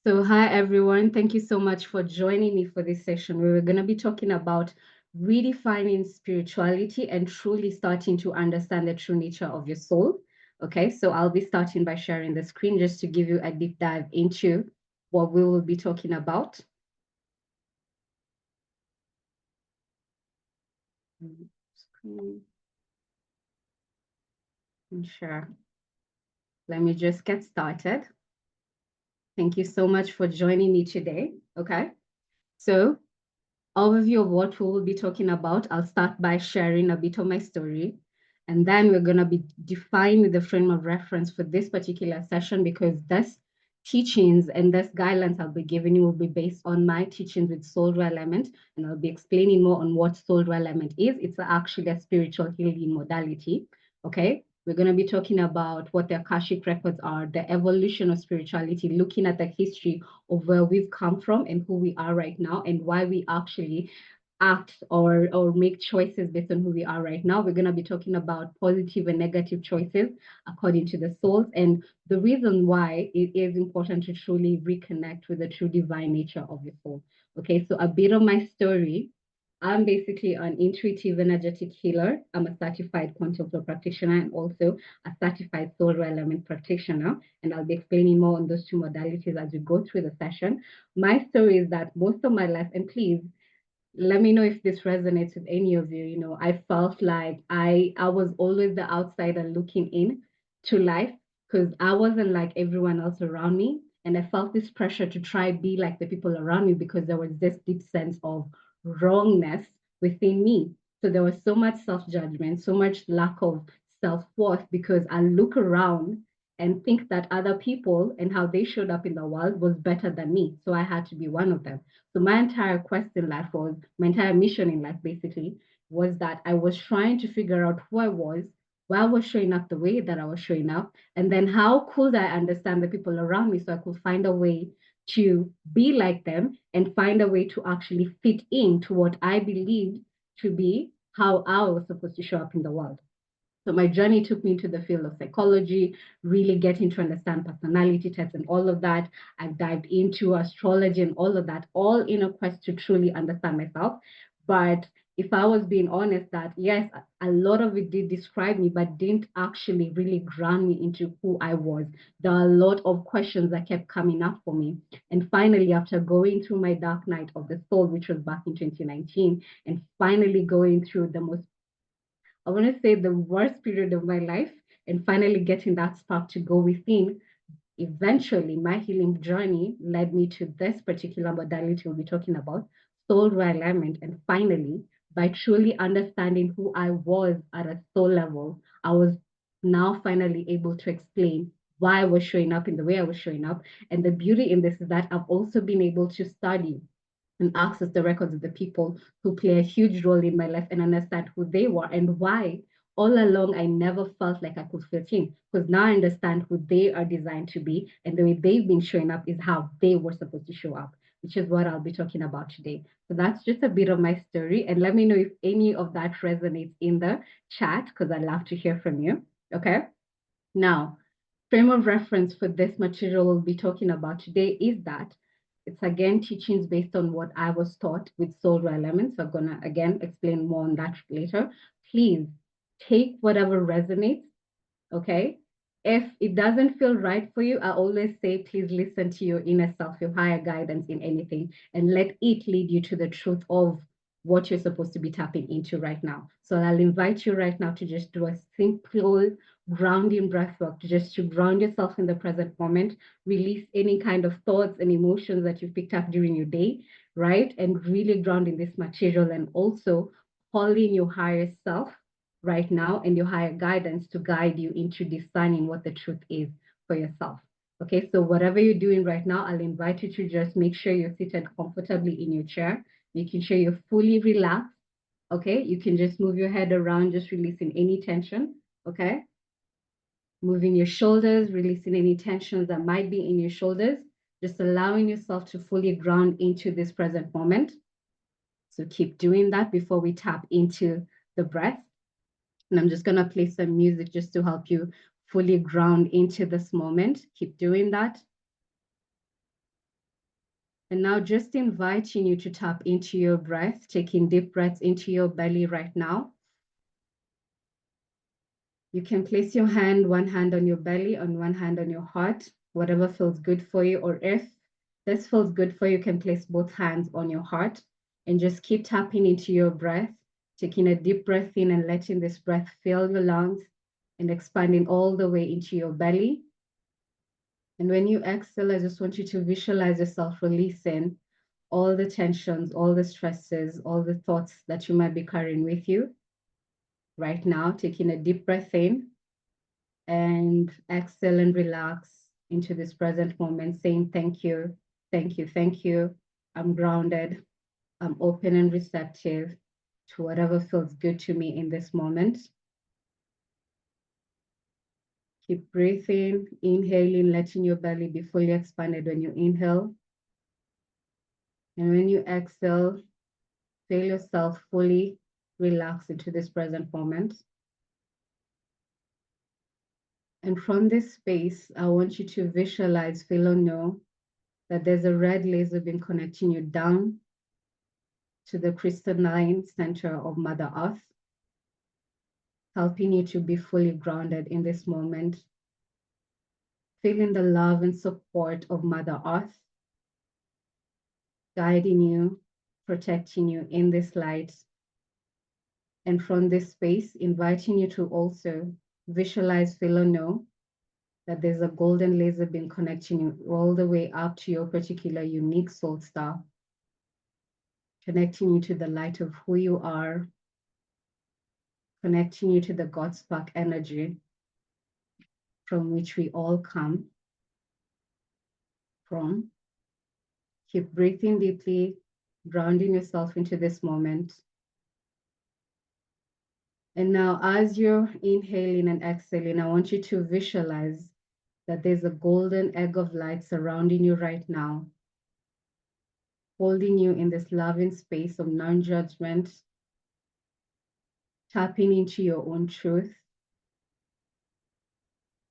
So, hi everyone. Thank you so much for joining me for this session. We're going to be talking about redefining spirituality and truly starting to understand the true nature of your soul. Okay, so I'll be starting by sharing the screen just to give you a deep dive into what we will be talking about. Screen and share. Let me just get started. Thank you so much for joining me today. Okay, so overview of what we will be talking about. I'll start by sharing a bit of my story, and then we're going to be defining the frame of reference for this particular session because this teachings and this guidelines I'll be giving you will be based on my teachings with soul element, and I'll be explaining more on what soul element is. It's actually a spiritual healing modality. Okay. We're going to be talking about what the Akashic records are, the evolution of spirituality, looking at the history of where we've come from and who we are right now and why we actually act or make choices based on who we are right now. We're going to be talking about positive and negative choices according to the souls and the reason why it is important to truly reconnect with the true divine nature of your soul. Okay, so a bit of my story. I'm basically an intuitive energetic healer. I'm a certified quantum flow practitioner and also a certified soul element practitioner. And I'll be explaining more on those two modalities as we go through the session. My story is that most of my life, and please let me know if this resonates with any of you. You know, I felt like I was always the outsider looking in to life because I wasn't like everyone else around me. And I felt this pressure to try be like the people around me because there was this deep sense of wrongness within me. So there was so much self-judgment, so much lack of self-worth because I look around and think that other people and how they showed up in the world was better than me. So I had to be one of them. So my entire quest in life was, my entire mission in life basically, was that I was trying to figure out who I was, why I was showing up the way that I was showing up, and then how could I understand the people around me so I could find a way to be like them and find a way to actually fit into what I believed to be how I was supposed to show up in the world. So my journey took me into the field of psychology, really getting to understand personality types and all of that. I've dived into astrology and all of that, all in a quest to truly understand myself. But if I was being honest, that yes, a lot of it did describe me, but didn't actually really ground me into who I was. There are a lot of questions that kept coming up for me. And finally, after going through my dark night of the soul, which was back in 2019, and finally going through the most, I want to say, the worst period of my life and finally getting that spark to go within. Eventually, my healing journey led me to this particular modality we'll be talking about, soul realignment. And finally, by truly understanding who I was at a soul level, I was now finally able to explain why I was showing up in the way I was showing up. And the beauty in this is that I've also been able to study and access the records of the people who play a huge role in my life and understand who they were and why all along I never felt like I could fit in because now I understand who they are designed to be and the way they've been showing up is how they were supposed to show up, which is what I'll be talking about today. So that's just a bit of my story, and let me know if any of that resonates in the chat because I'd love to hear from you. Okay, now frame of reference for this material we'll be talking about today is that it's again teachings based on what I was taught with soul elements. So I'm gonna again explain more on that later. Please take whatever resonates, okay? If it doesn't feel right for you, I always say, please listen to your inner self, your higher guidance in anything, and let it lead you to the truth of what you're supposed to be tapping into right now. So I'll invite you right now to just do a simple grounding breath work, just to ground yourself in the present moment, release any kind of thoughts and emotions that you've picked up during your day, right? And really ground in this material and also call in your higher self right now and your higher guidance to guide you into discerning what the truth is for yourself. Okay, so whatever you're doing right now, I'll invite you to just make sure you're seated comfortably in your chair, making sure you're fully relaxed. Okay, you can just move your head around, just releasing any tension. Okay, moving your shoulders, releasing any tensions that might be in your shoulders, just allowing yourself to fully ground into this present moment. So keep doing that before we tap into the breath. And I'm just going to play some music just to help you fully ground into this moment. Keep doing that. And now just inviting you to tap into your breath, taking deep breaths into your belly right now. You can place your hand, one hand on your belly and one hand on your heart, whatever feels good for you. Or if this feels good for you, you can place both hands on your heart and just keep tapping into your breath, taking a deep breath in and letting this breath fill your lungs and expanding all the way into your belly. And when you exhale, I just want you to visualize yourself releasing all the tensions, all the stresses, all the thoughts that you might be carrying with you right now, taking a deep breath in and exhale and relax into this present moment, saying thank you, thank you, thank you. I'm grounded. I'm open and receptive to whatever feels good to me in this moment. Keep breathing, inhaling, letting your belly be fully expanded when you inhale. And when you exhale, feel yourself fully relax into this present moment. And from this space, I want you to visualize, feel or know that there's a red laser beam connecting you down to the crystalline center of Mother Earth, helping you to be fully grounded in this moment, feeling the love and support of Mother Earth, guiding you, protecting you in this light. And from this space, inviting you to also visualize, feel or know that there's a golden laser beam connecting you all the way up to your particular unique soul star, connecting you to the light of who you are, connecting you to the God spark energy from which we all come from. Keep breathing deeply, grounding yourself into this moment. And now, as you're inhaling and exhaling, I want you to visualize that there's a golden egg of light surrounding you right now, holding you in this loving space of non-judgment, tapping into your own truth.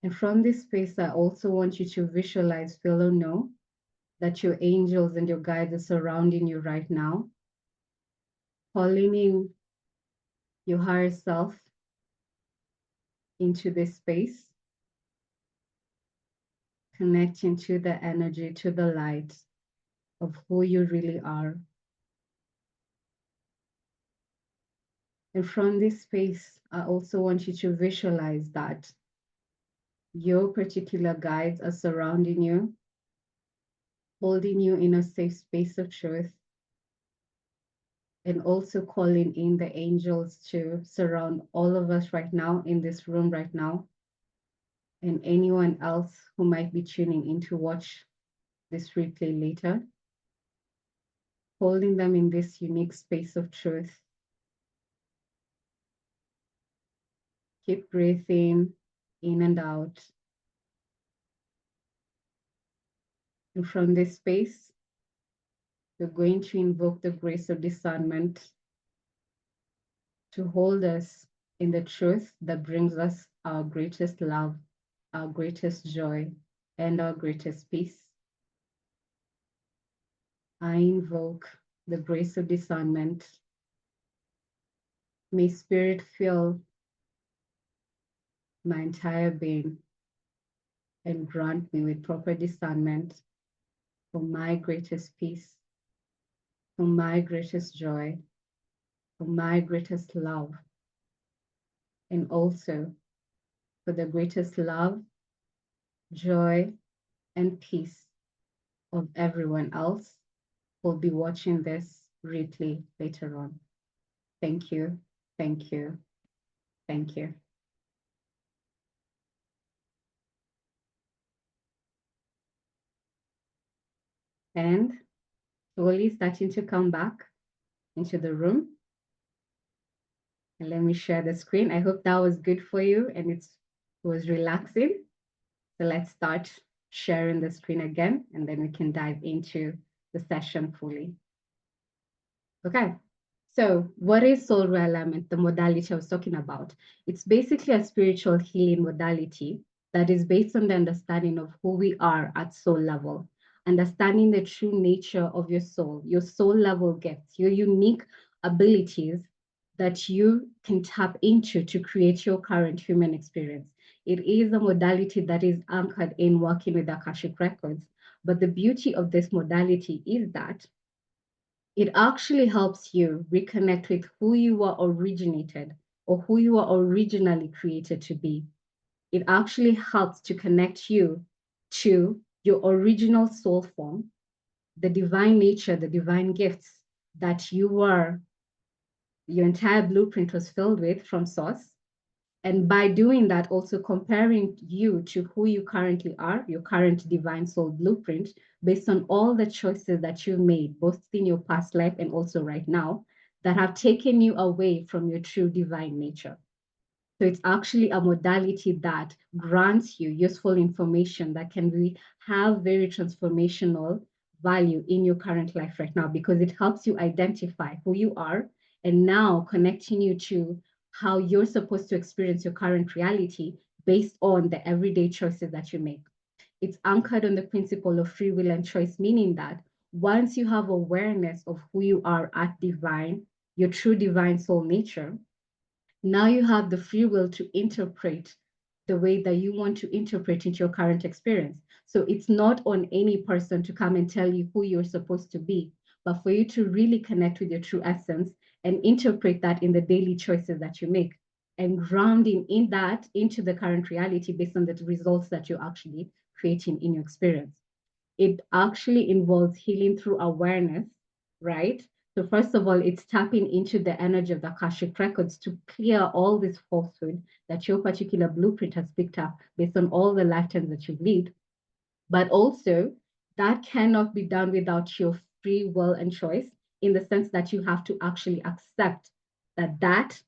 And from this space, I also want you to visualize, feel or know that your angels and your guides are surrounding you right now, calling in your higher self into this space, connecting to the energy, to the light of who you really are. And from this space, I also want you to visualize that your particular guides are surrounding you, holding you in a safe space of truth, and also calling in the angels to surround all of us right now in this room right now, and anyone else who might be tuning in to watch this replay later, holding them in this unique space of truth. Keep breathing in and out. And from this space, we're going to invoke the grace of discernment to hold us in the truth that brings us our greatest love, our greatest joy, and our greatest peace. I invoke the grace of discernment. May Spirit fill my entire being and grant me with proper discernment for my greatest peace, for my greatest joy, for my greatest love, and also for the greatest love, joy, and peace of everyone else who will be watching this replay later on. Thank you, thank you, thank you. And slowly starting to come back into the room. And let me share the screen. I hope that was good for you and it was relaxing. So let's start sharing the screen again, and then we can dive into the session fully. Okay, so what is soul realignment, the modality I was talking about? It's basically a spiritual healing modality that is based on the understanding of who we are at soul level, understanding the true nature of your soul level gifts, your unique abilities that you can tap into to create your current human experience. It is a modality that is anchored in working with Akashic records. But the beauty of this modality is that it actually helps you reconnect with who you were originated or who you were originally created to be. It actually helps to connect you to your original soul form, the divine nature, the divine gifts that you were, your entire blueprint was filled with from source. And by doing that, also comparing you to who you currently are, your current divine soul blueprint, based on all the choices that you've made, both in your past life and also right now, that have taken you away from your true divine nature. So it's actually a modality that grants you useful information that can really have very transformational value in your current life right now, because it helps you identify who you are and now connecting you to how you're supposed to experience your current reality based on the everyday choices that you make. It's anchored on the principle of free will and choice, meaning that once you have awareness of who you are at divine, your true divine soul nature, now you have the free will to interpret the way that you want to interpret into your current experience. So it's not on any person to come and tell you who you're supposed to be, but for you to really connect with your true essence and interpret that in the daily choices that you make and grounding in that into the current reality based on the results that you're actually creating in your experience. It actually involves healing through awareness, right? So first of all, it's tapping into the energy of the Akashic records to clear all this falsehood that your particular blueprint has picked up based on all the lifetimes that you've lived. But also, that cannot be done without your free will and choice, in the sense that you have to actually accept that that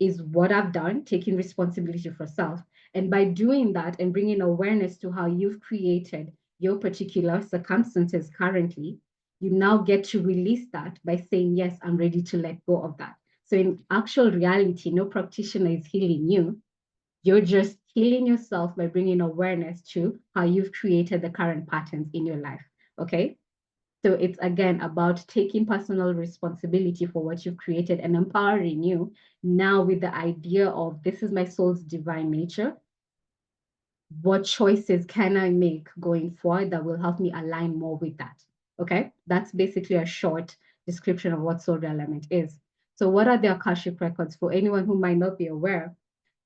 is what I've done, taking responsibility for self. And by doing that and bringing awareness to how you've created your particular circumstances currently, you now get to release that by saying, yes, I'm ready to let go of that. So in actual reality, no practitioner is healing you. You're just healing yourself by bringing awareness to how you've created the current patterns in your life. Okay. So it's again about taking personal responsibility for what you've created and empowering you now with the idea of this is my soul's divine nature. What choices can I make going forward that will help me align more with that? Okay. That's basically a short description of what soul element is. So what are the Akashic records for anyone who might not be aware?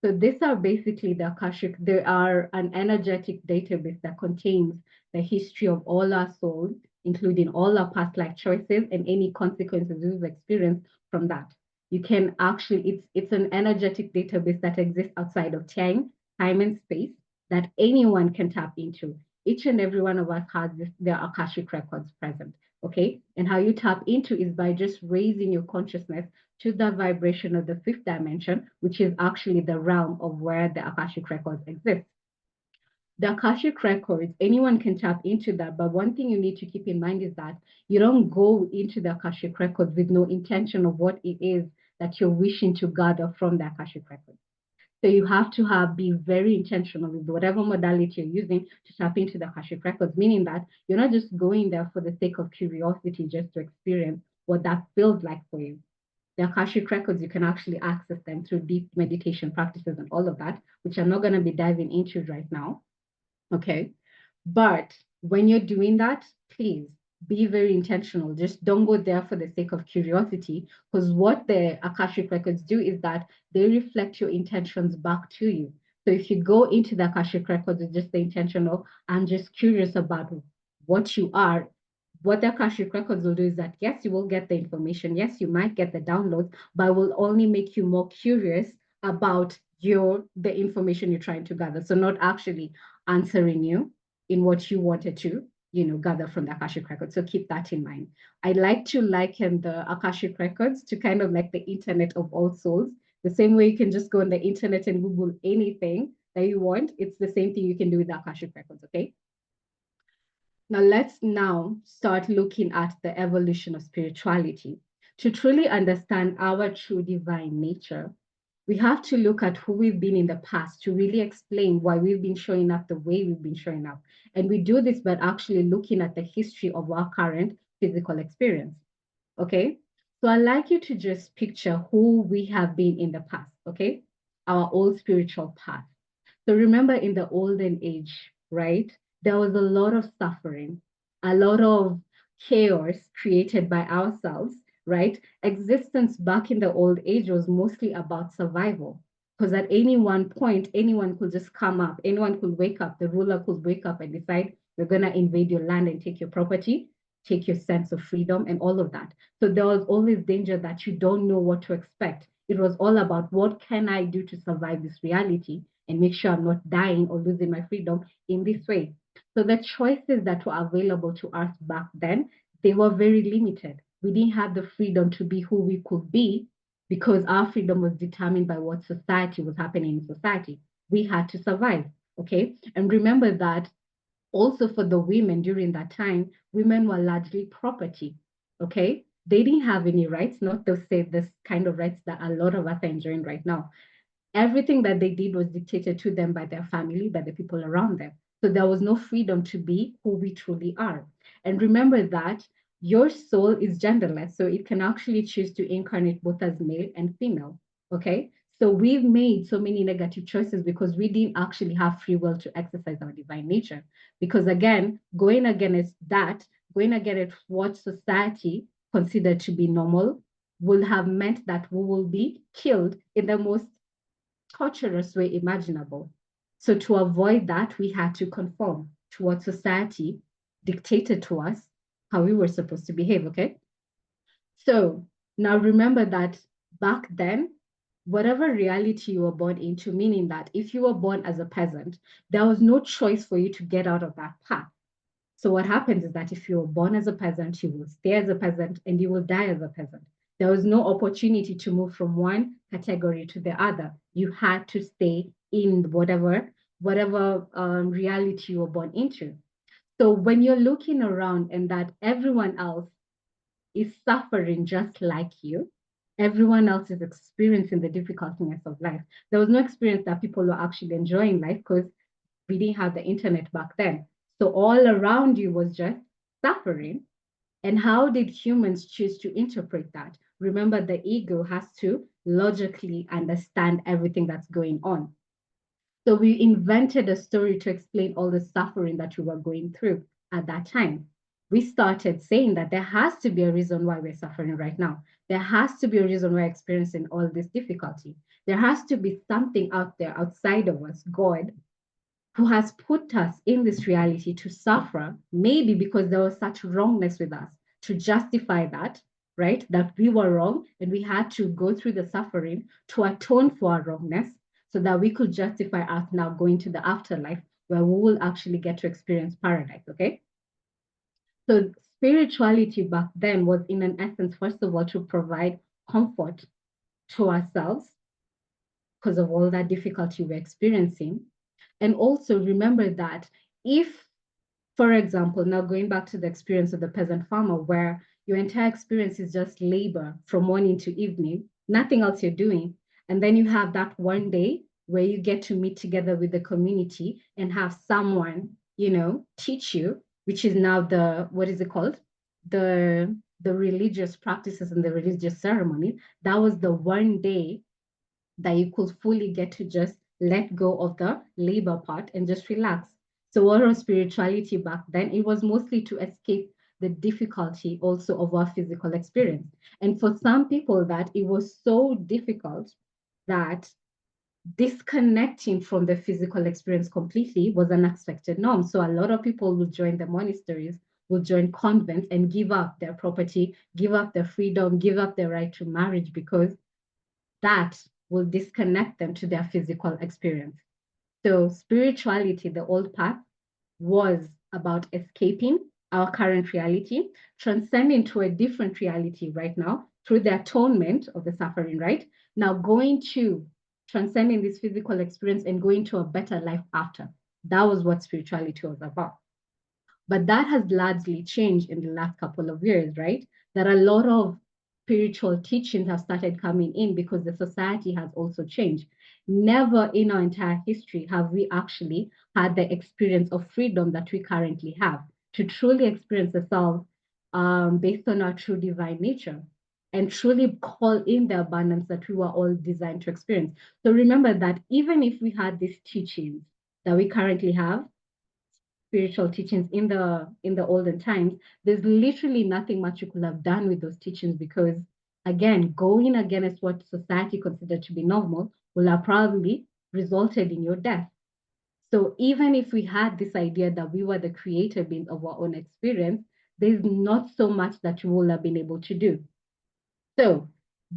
So these are basically the Akashic. They are an energetic database that contains the history of all our souls, including all our past life choices and any consequences we've experienced from that. You can actually, it's an energetic database that exists outside of time and space that anyone can tap into. Each and every one of us has their Akashic records present. Okay. And how you tap into is by just raising your consciousness to the vibration of the fifth dimension, which is actually the realm of where the Akashic records exist. The Akashic records, anyone can tap into that. But one thing you need to keep in mind is that you don't go into the Akashic records with no intention of what it is that you're wishing to gather from the Akashic records. So you have to be very intentional with whatever modality you're using to tap into the Akashic records, meaning that you're not just going there for the sake of curiosity, just to experience what that feels like for you. The Akashic records, you can actually access them through deep meditation practices and all of that, which I'm not going to be diving into right now. Okay. But when you're doing that, please be very intentional. Just don't go there for the sake of curiosity, because what the Akashic records do is that they reflect your intentions back to you. So if you go into the Akashic records with just the intention of, I'm just curious about what you are, what the Akashic records will do is that, yes, you will get the information. Yes, you might get the downloads, but it will only make you more curious about the information you're trying to gather. So not actually answering you in what you wanted to, gather from the Akashic records. So keep that in mind. I like to liken the Akashic records to kind of like the internet of all souls. The same way you can just go on the internet and Google anything that you want. It's the same thing you can do with the Akashic records, okay? Now let's start looking at the evolution of spirituality. To truly understand our true divine nature, We have to look at who we've been in the past to really explain why we've been showing up the way we've been showing up. And we do this by actually looking at the history of our current physical experience. Okay. So I'd like you to just picture who we have been in the past. Okay. Our old spiritual path. So remember in the olden age, right? There was a lot of suffering, a lot of chaos created by ourselves, right? Existence back in the old age was mostly about survival. Because at any one point, anyone could just come up, anyone could wake up, the ruler could wake up and decide, we're going to invade your land and take your property, take your sense of freedom, and all of that. So there was always danger that you don't know what to expect. It was all about what can I do to survive this reality and make sure I'm not dying or losing my freedom in this way. So the choices that were available to us back then, they were very limited. We didn't have the freedom to be who we could be because our freedom was determined by what society was happening in society. We had to survive. Okay. And remember that also for the women during that time, women were largely property. Okay. They didn't have any rights, not to say this kind of rights that a lot of us are enjoying right now. Everything that they did was dictated to them by their family, by the people around them. So there was no freedom to be who we truly are. And remember that your soul is genderless. So it can actually choose to incarnate both as male and female. Okay. So we've made so many negative choices because we didn't actually have free will to exercise our divine nature. Because again, going against that, going against what society considered to be normal, will have meant that we will be killed in the most torturous way imaginable. So to avoid that, we had to conform to what society dictated to us how we were supposed to behave. Okay. So now remember that back then, whatever reality you were born into, meaning that if you were born as a peasant, there was no choice for you to get out of that path. So what happens is that if you were born as a peasant, you will stay as a peasant and you will die as a peasant. There was no opportunity to move from one category to the other. You had to stay in whatever reality you were born into. So when you're looking around and that everyone else is suffering just like you, everyone else is experiencing the difficulties of life. There was no experience that people were actually enjoying life because we didn't have the internet back then. So all around you was just suffering. And how did humans choose to interpret that? Remember, the ego has to logically understand everything that's going on. So we invented a story to explain all the suffering that we were going through at that time. We started saying that there has to be a reason why we're suffering right now. There has to be a reason we're experiencing all this difficulty. There has to be something out there outside of us, God, who has put us in this reality to suffer, maybe because there was such wrongness with us, to justify that, right? That we were wrong and we had to go through the suffering to atone for our wrongness so that we could justify us now going to the afterlife where we will actually get to experience paradise, okay? So spirituality back then was in an essence, first of all, to provide comfort to ourselves because of all that difficulty we're experiencing. And also remember that if, for example, now going back to the experience of the peasant farmer, where your entire experience is just labor from morning to evening, nothing else you're doing. And then you have that one day where you get to meet together with the community and have someone, teach you, which is now what is it called? The religious practices and the religious ceremonies. That was the one day that you could fully get to just let go of the labor part and just relax. So what was spirituality back then? It was mostly to escape the difficulty also of our physical experience. And for some people that it was so difficult that disconnecting from the physical experience completely was an expected norm. So a lot of people would join the monasteries, would join convents and give up their property, give up their freedom, give up their right to marriage because that will disconnect them to their physical experience. So spirituality, the old path, was about escaping our current reality, transcending to a different reality right now through the atonement of the suffering, right? Now going to transcending this physical experience and going to a better life after. That was what spirituality was about. But that has largely changed in the last couple of years, right? That a lot of spiritual teachings have started coming in because the society has also changed. Never in our entire history have we actually had the experience of freedom that we currently have to truly experience the self based on our true divine nature and truly call in the abundance that we were all designed to experience. So remember that even if we had these teachings that we currently have, spiritual teachings in the olden times, there's literally nothing much you could have done with those teachings because again, going against what society considered to be normal will have probably resulted in your death. So even if we had this idea that we were the creator beings of our own experience, there's not so much that you will have been able to do. So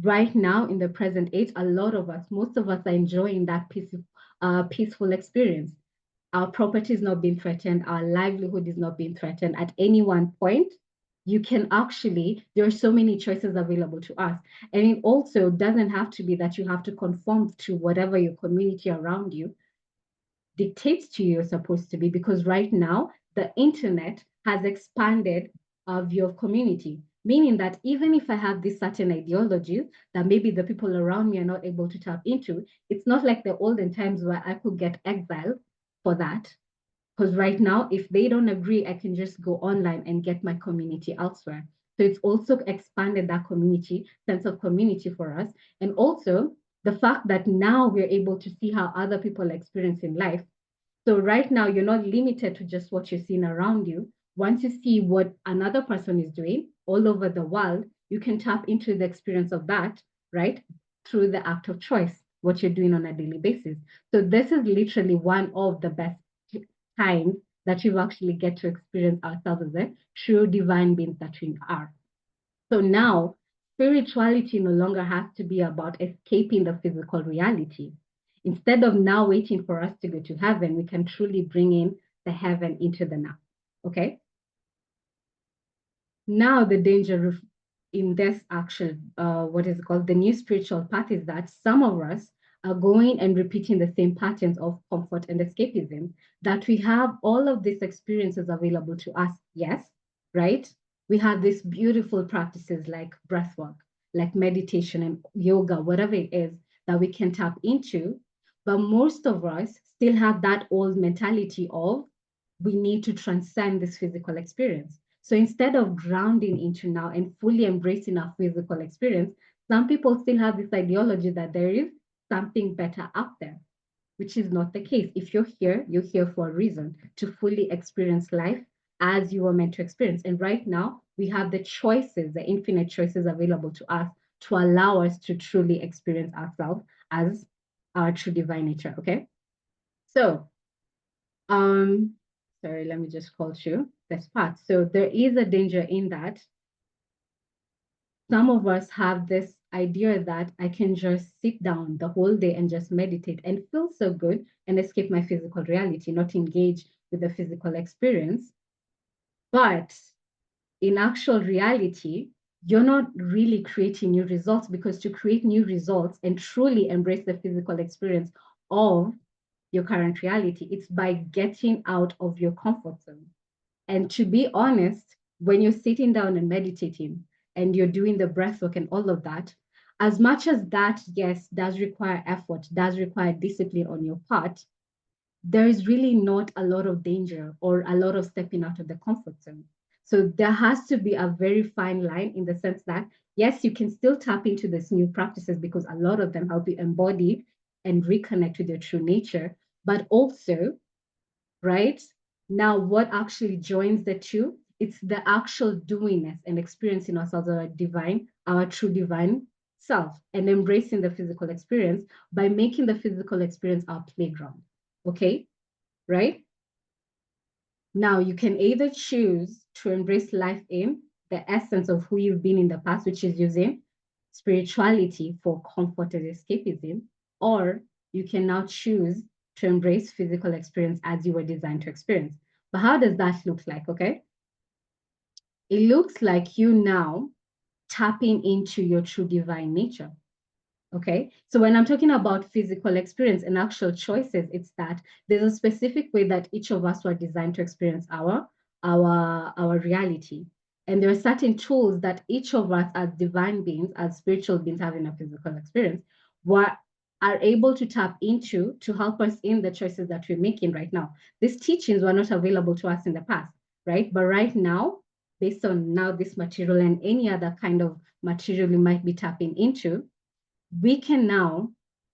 right now in the present age, a lot of us, most of us are enjoying that peaceful experience. Our property is not being threatened, our livelihood is not being threatened at any one point. You can actually, there are so many choices available to us. And it also doesn't have to be that you have to conform to whatever your community around you dictates to you you're supposed to be, because right now the internet has expanded our view of community, meaning that even if I have these certain ideologies that maybe the people around me are not able to tap into, it's not like the olden times where I could get exiled for that. Because right now, if they don't agree, I can just go online and get my community elsewhere. So it's also expanded that community, sense of community for us. And also the fact that now we're able to see how other people experience in life. So right now, you're not limited to just what you're seeing around you. Once you see what another person is doing all over the world, you can tap into the experience of that, right? Through the act of choice, what you're doing on a daily basis. So this is literally one of the best times that you actually get to experience ourselves as a true divine beings that we are. So now, spirituality no longer has to be about escaping the physical reality. Instead of now waiting for us to go to heaven, we can truly bring in the heaven into the now. Okay? Now, the danger in this actual, what is it called, the new spiritual path is that some of us are going and repeating the same patterns of comfort and escapism, that we have all of these experiences available to us, yes, right? We have these beautiful practices like breath work, like meditation and yoga, whatever it is that we can tap into. But most of us still have that old mentality of we need to transcend this physical experience. So instead of grounding into now and fully embracing our physical experience, some people still have this ideology that there is something better out there, which is not the case. If you're here for a reason to fully experience life as you were meant to experience. And right now, we have the choices, the infinite choices available to us to allow us to truly experience ourselves as our true divine nature. Okay. So, sorry, let me just call through this part. So there is a danger in that some of us have this idea that I can just sit down the whole day and just meditate and feel so good and escape my physical reality, not engage with the physical experience. But in actual reality, you're not really creating new results, because to create new results and truly embrace the physical experience of your current reality, it's by getting out of your comfort zone. And to be honest, when you're sitting down and meditating and you're doing the breath work and all of that, as much as that, yes, does require effort, does require discipline on your part, there is really not a lot of danger or a lot of stepping out of the comfort zone. So there has to be a very fine line in the sense that, yes, you can still tap into these new practices because a lot of them help you embody and reconnect with your true nature, but also, right? Now, what actually joins the two? It's the actual doingness and experiencing ourselves, our divine, our true divine self, and embracing the physical experience by making the physical experience our playground. Okay, right? Now, you can either choose to embrace life in the essence of who you've been in the past, which is using spirituality for comfort and escapism, or you can now choose to embrace physical experience as you were designed to experience. But how does that look like? Okay. It looks like you now tapping into your true divine nature. Okay. So when I'm talking about physical experience and actual choices, it's that there's a specific way that each of us were designed to experience our reality. And there are certain tools that each of us as divine beings, as spiritual beings having a physical experience, what are able to tap into to help us in the choices that we're making right now. These teachings were not available to us in the past, right? But right now, based on now this material and any other kind of material you might be tapping into, we can now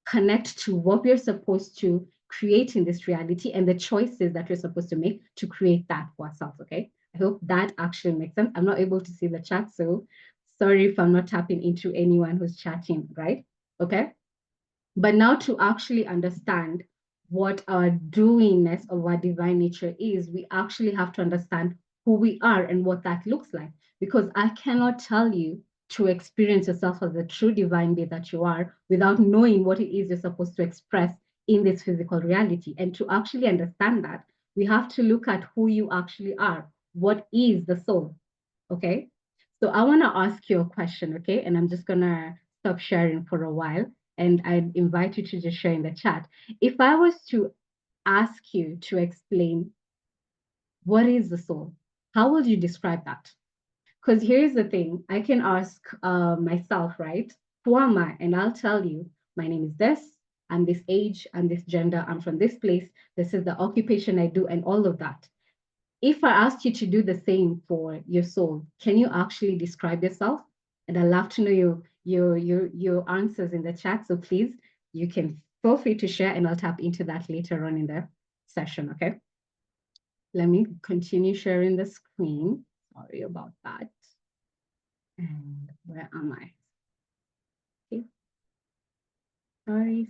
connect to what we're supposed to create in this reality and the choices that we're supposed to make to create that for ourselves. Okay. I hope that actually makes sense. I'm not able to see the chat, so sorry if I'm not tapping into anyone who's chatting, right? Okay. But now to actually understand what our doingness of our divine nature is, we actually have to understand who we are and what that looks like. Because I cannot tell you to experience yourself as the true divine being that you are without knowing what it is you're supposed to express in this physical reality. And to actually understand that, we have to look at who you actually are. What is the soul? Okay. So I want to ask you a question, okay? And I'm just going to stop sharing for a while. And I'd invite you to just share in the chat. If I was to ask you to explain what is the soul, how would you describe that? Because here's the thing, I can ask myself, right? Who am I? And I'll tell you, my name is this, I'm this age, I'm this gender, I'm from this place, this is the occupation I do, and all of that. If I asked you to do the same for your soul, can you actually describe yourself? And I'd love to know your answers in the chat. So please, you can feel free to share and I'll tap into that later on in the session, okay? Let me continue sharing the screen. Sorry about that. And where am I? Okay. Sorry.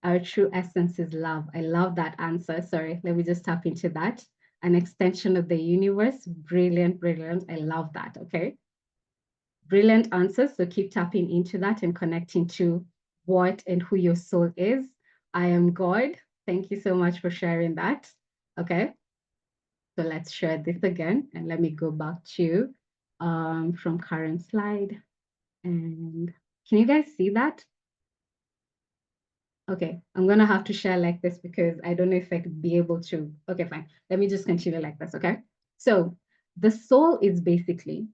Our true essence is love. I love that answer. Sorry, let me just tap into that. An extension of the universe. Brilliant, brilliant. I love that. Okay. Brilliant answers. So keep tapping into that and connecting to what and who your soul is. I am God. Thank you so much for sharing that. Okay. So let's share this again. And let me go back to from current slide. And can you guys see that? Okay, I'm gonna have to share like this because I don't know if I could be able to. Okay, fine. Let me just continue like this, okay? So the soul is basically,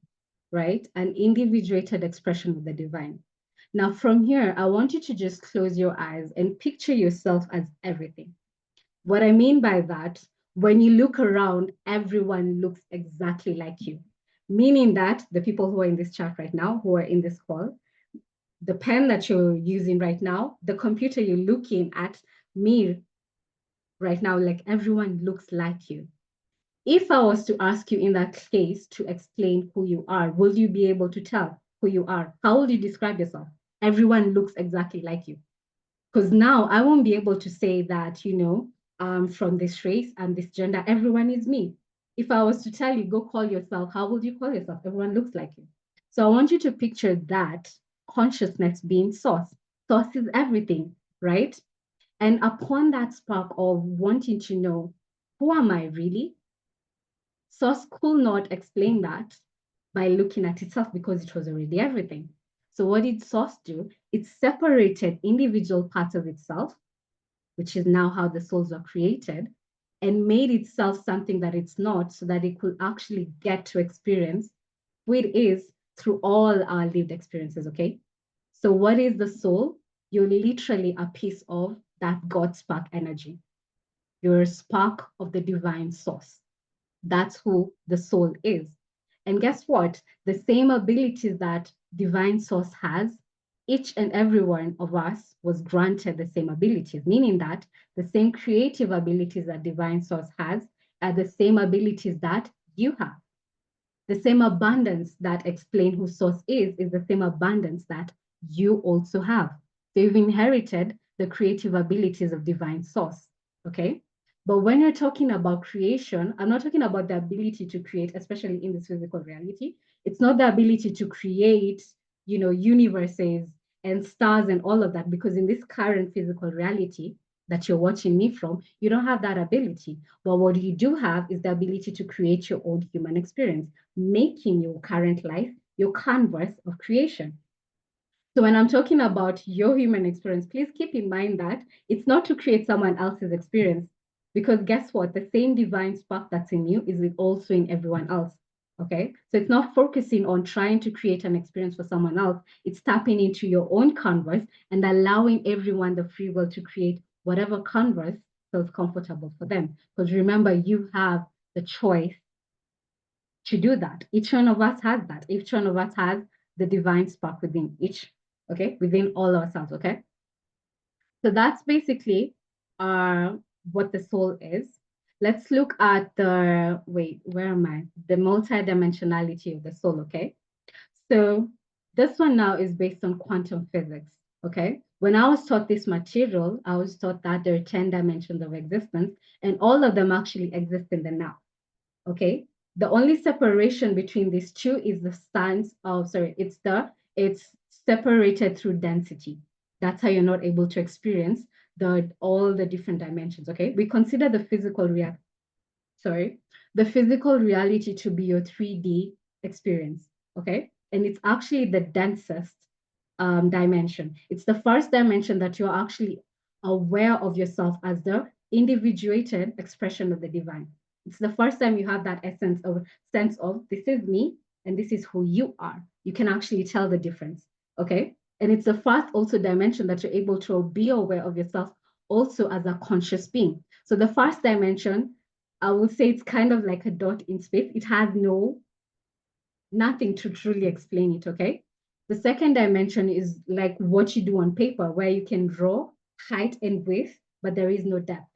right, an individuated expression of the divine. Now from here, I want you to just close your eyes and picture yourself as everything. What I mean by that, when you look around, everyone looks exactly like you. Meaning that the people who are in this chat right now, who are in this call, the pen that you're using right now, the computer you're looking at, me right now, like everyone looks like you. If I was to ask you in that case to explain who you are, will you be able to tell who you are? How will you describe yourself? Everyone looks exactly like you. Because now I won't be able to say that, I'm from this race and this gender, everyone is me. If I was to tell you, go call yourself, how would you call yourself? Everyone looks like you. So I want you to picture that consciousness being source. Source is everything, right? And upon that spark of wanting to know, who am I really? Source could not explain that by looking at itself because it was already everything. So what did Source do? It separated individual parts of itself, which is now how the souls are created, and made itself something that it's not so that it could actually get to experience who it is through all our lived experiences, okay? So what is the soul? You're literally a piece of that God spark energy. You're a spark of the divine source. That's who the soul is. And guess what? The same abilities that divine source has, each and every one of us was granted the same abilities, meaning that the same creative abilities that divine source has are the same abilities that you have. The same abundance that explain who source is the same abundance that you also have. So you've inherited the creative abilities of divine source, okay? But when you're talking about creation, I'm not talking about the ability to create, especially in this physical reality. It's not the ability to create, universes and stars and all of that, because in this current physical reality that you're watching me from, you don't have that ability. But what you do have is the ability to create your own human experience, making your current life your canvas of creation. So when I'm talking about your human experience, please keep in mind that it's not to create someone else's experience, Because guess what? The same divine spark that's in you is also in everyone else. Okay. So it's not focusing on trying to create an experience for someone else. It's tapping into your own canvas and allowing everyone the free will to create whatever canvas feels comfortable for them. Because remember, you have the choice to do that. Each one of us has that. Each one of us has the divine spark within each, okay, within all ourselves, okay? So that's basically what the soul is. Let's look at the, wait, where am I? The multidimensionality of the soul, okay? So this one now is based on quantum physics, okay? When I was taught this material, I was taught that there are 10 dimensions of existence, and all of them actually exist in the now, okay? The only separation between these two is the stance of, sorry, it's separated through density. That's how you're not able to experience all the different dimensions, okay? We consider the the physical reality to be your 3D experience, okay? And it's actually the densest dimension. It's the first dimension that you're actually aware of yourself as the individuated expression of the divine. It's the first time you have that essence of sense of this is me and this is who you are. You can actually tell the difference, okay? And it's the first also dimension that you're able to be aware of yourself also as a conscious being. So the first dimension, I would say it's kind of like a dot in space. It has nothing to truly explain it, okay? The second dimension is like what you do on paper, where you can draw height and width, but there is no depth,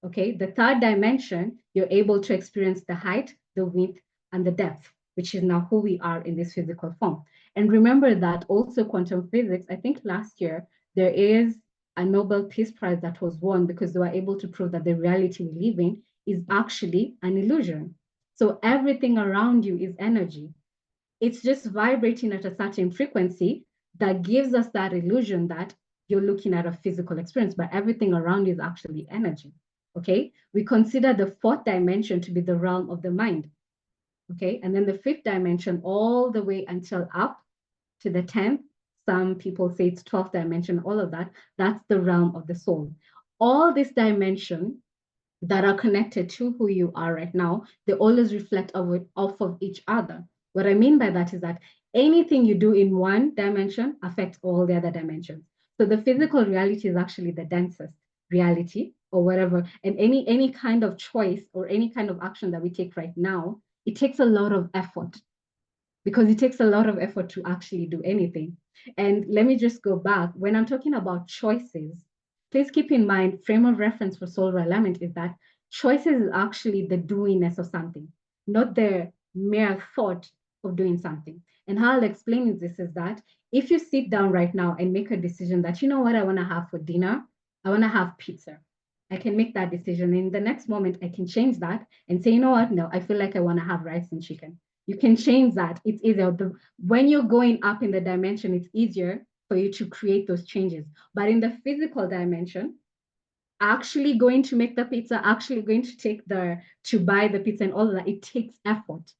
okay? The third dimension, you're able to experience the height, the width, and the depth, which is now who we are in this physical form. And remember that also quantum physics, I think last year, there is a Nobel Peace Prize that was won because they were able to prove that the reality we live in is actually an illusion. So everything around you is energy. It's just vibrating at a certain frequency that gives us that illusion that you're looking at a physical experience, but everything around you is actually energy. Okay. We consider the fourth dimension to be the realm of the mind. Okay. And then the fifth dimension, all the way until up to the 10th. Some people say it's 12th dimension, all of that. That's the realm of the soul. All this dimension that are connected to who you are right now, they always reflect off of each other. What I mean by that is that anything you do in one dimension affects all the other dimensions. So the physical reality is actually the densest reality or whatever. And any kind of choice or any kind of action that we take right now, it takes a lot of effort because it takes a lot of effort to actually do anything. And let me just go back. When I'm talking about choices, please keep in mind, frame of reference for soul alignment is that choices is actually the doingness of something, not the mere thought of doing something. And how I'll explain this is that if you sit down right now and make a decision that, you know what, I want to have for dinner, I want to have pizza. I can make that decision. In the next moment, I can change that and say, you know what, no, I feel like I want to have rice and chicken. You can change that. It's easier. When you're going up in the dimension, it's easier for you to create those changes. But in the physical dimension, actually going to make the pizza, actually going to buy the pizza and all of that, it takes effort.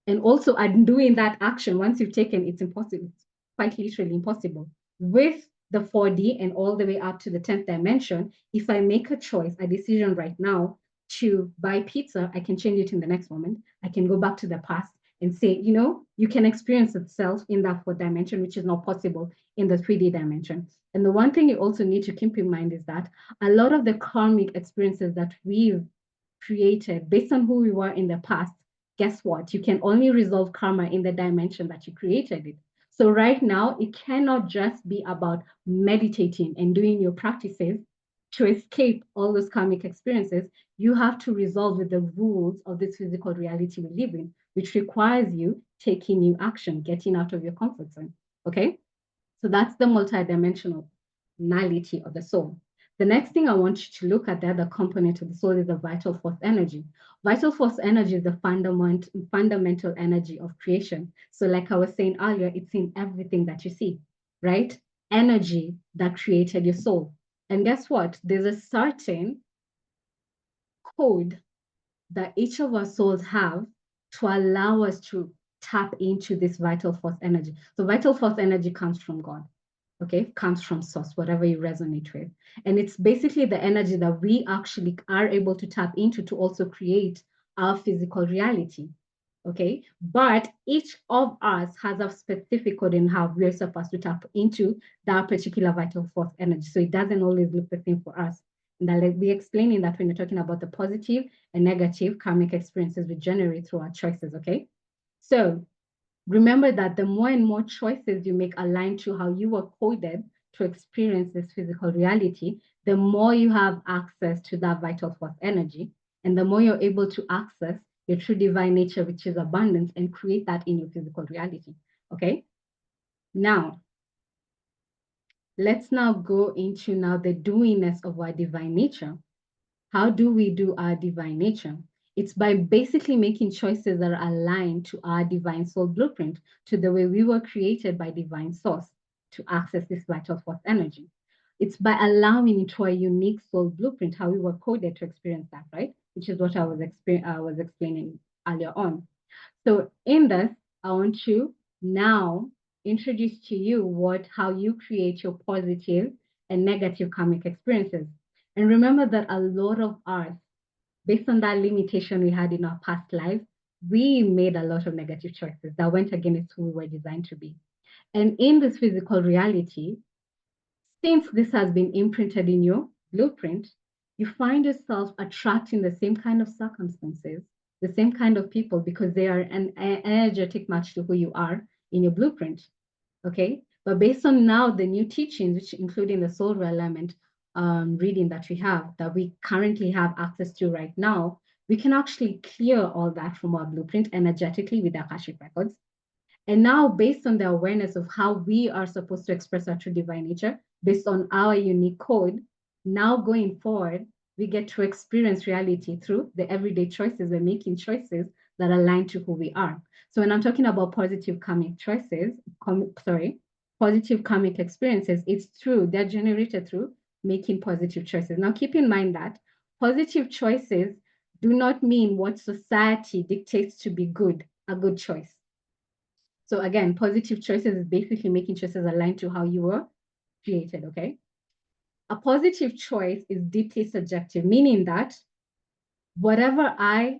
And also doing that action, once you've taken, it's impossible. It's quite literally impossible. With the 4D and all the way up to the 10th dimension, if I make a choice, a decision right now to buy pizza, I can change it in the next moment. I can go back to the past and say, you know, you can experience itself in that 4th dimension, which is not possible in the 3D dimension. And the one thing you also need to keep in mind is that a lot of the karmic experiences that we've created based on who we were in the past, guess what? You can only resolve karma in the dimension that you created it. So right now, it cannot just be about meditating and doing your practices to escape all those karmic experiences. You have to resolve with the rules of this physical reality we live in, which requires you taking new action, getting out of your comfort zone. Okay? So that's the multidimensionality of the soul. The next thing I want you to look at, the other component of the soul, is the vital force energy. Vital force energy is the fundamental energy of creation. So like I was saying earlier, it's in everything that you see, right? Energy that created your soul. And guess what? There's a certain code that each of our souls have to allow us to tap into this vital force energy. So vital force energy comes from God. okay, comes from source, whatever you resonate with. And it's basically the energy that we actually are able to tap into to also create our physical reality. Okay, but each of us has a specific code in how we're supposed to tap into that particular vital force energy. So it doesn't always look the same for us. And I'll be explaining that when you're talking about the positive and negative karmic experiences we generate through our choices. Okay, so remember that the more and more choices you make aligned to how you were coded to experience this physical reality, the more you have access to that vital force energy, and the more you're able to access your true divine nature, which is abundance, and create that in your physical reality. Okay. Now, let's now go into now the doingness of our divine nature. How do we do our divine nature? It's by basically making choices that are aligned to our divine soul blueprint, to the way we were created by divine source to access this vital force energy. It's by allowing into our unique soul blueprint how we were coded to experience that, right? Which is what I was explaining earlier on. So in this, I want to now introduce to you how you create your positive and negative karmic experiences. And remember that a lot of us, based on that limitation we had in our past lives, we made a lot of negative choices that went against who we were designed to be. And in this physical reality, since this has been imprinted in your blueprint, you find yourself attracting the same kind of circumstances, the same kind of people, because they are an energetic match to who you are in your blueprint. Okay. But based on now the new teachings, which including the soul realignment reading that we currently have access to right now, we can actually clear all that from our blueprint energetically with the Akashic records. And now, based on the awareness of how we are supposed to express our true divine nature, based on our unique code, now going forward, we get to experience reality through the everyday choices. We're making choices that align to who we are. So when I'm talking about positive karmic choices, positive karmic experiences, it's true. They're generated through making positive choices. Now, keep in mind that positive choices do not mean what society dictates to be good, a good choice. So again, positive choices is basically making choices aligned to how you were created, okay? A positive choice is deeply subjective, meaning that whatever I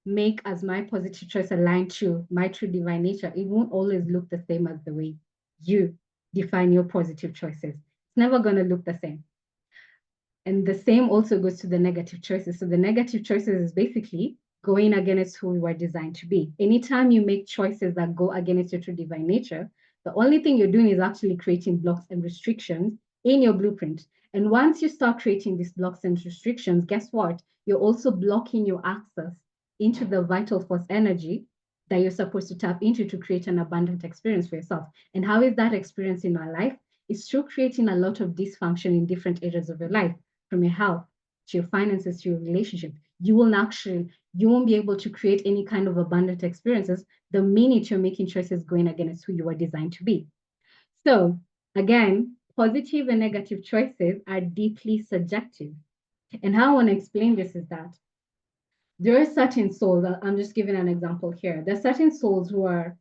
make as my positive choice aligned to my true divine nature, it won't always look the same as the way you define your positive choices. It's never going to look the same. And the same also goes to the negative choices. So the negative choices is basically going against who we were designed to be. Anytime you make choices that go against your true divine nature, the only thing you're doing is actually creating blocks and restrictions in your blueprint. And once you start creating these blocks and restrictions, guess what? You're also blocking your access into the vital force energy that you're supposed to tap into to create an abundant experience for yourself. And how is that experience in our life? It's through creating a lot of dysfunction in different areas of your life, from your health to your finances to your relationship. You won't be able to create any kind of abundant experiences the minute you're making choices going against who you were designed to be. So again, positive and negative choices are deeply subjective. And how I want to explain this is that there are certain souls, I'm just giving an example here. There are certain souls who are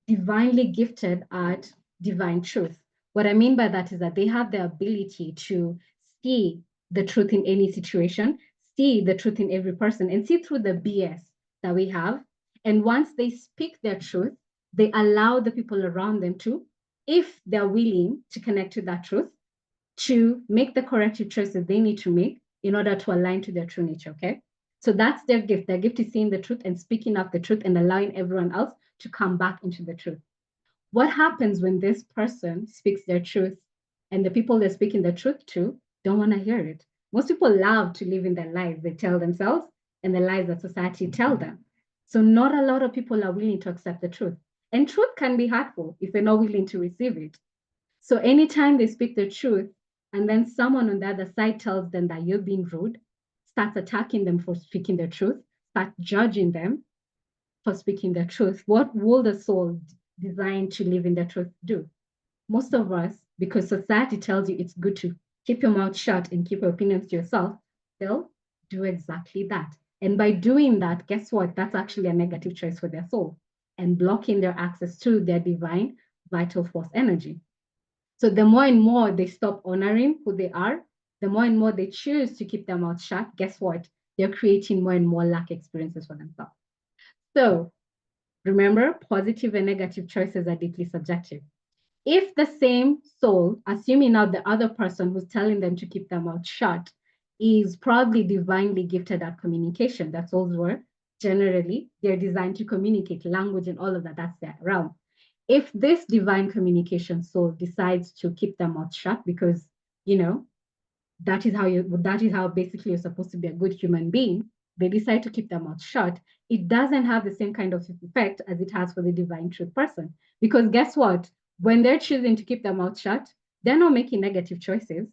divinely gifted at divine truth. What I mean by that is that they have the ability to see the truth in any situation, see the truth in every person, and see through the BS that we have. And once they speak their truth, they allow the people around them to, if they're willing to connect to that truth, to make the corrective choices they need to make in order to align to their true nature. Okay. So that's their gift. Their gift is seeing the truth and speaking up the truth and allowing everyone else to come back into the truth. What happens when this person speaks their truth and the people they're speaking the truth to don't want to hear it? Most people love to live in the lies they tell themselves and the lies that society tell them. So not a lot of people are willing to accept the truth. And truth can be hurtful if they're not willing to receive it. So anytime they speak the truth and then someone on the other side tells them that you're being rude, starts attacking them for speaking the truth, start judging them for speaking the truth, what will the soul designed to live in the truth do? Most of us, because society tells you it's good to keep your mouth shut and keep your opinions to yourself, they'll do exactly that. And by doing that, guess what? That's actually a negative choice for their soul and blocking their access to their divine vital force energy. So the more and more they stop honoring who they are, the more and more they choose to keep their mouth shut, guess what? They're creating more and more lack experiences for themselves. So remember, positive and negative choices are deeply subjective. If the same soul, assuming now the other person who's telling them to keep their mouth shut, is probably divinely gifted at communication, that's souls were generally, they're designed to communicate language and all of that, that's their realm. If this divine communication soul decides to keep their mouth shut because, you know, that is how basically you're supposed to be a good human being, they decide to keep their mouth shut, it doesn't have the same kind of effect as it has for the divine truth person. Because guess what? When they're choosing to keep their mouth shut, they're not making negative choices,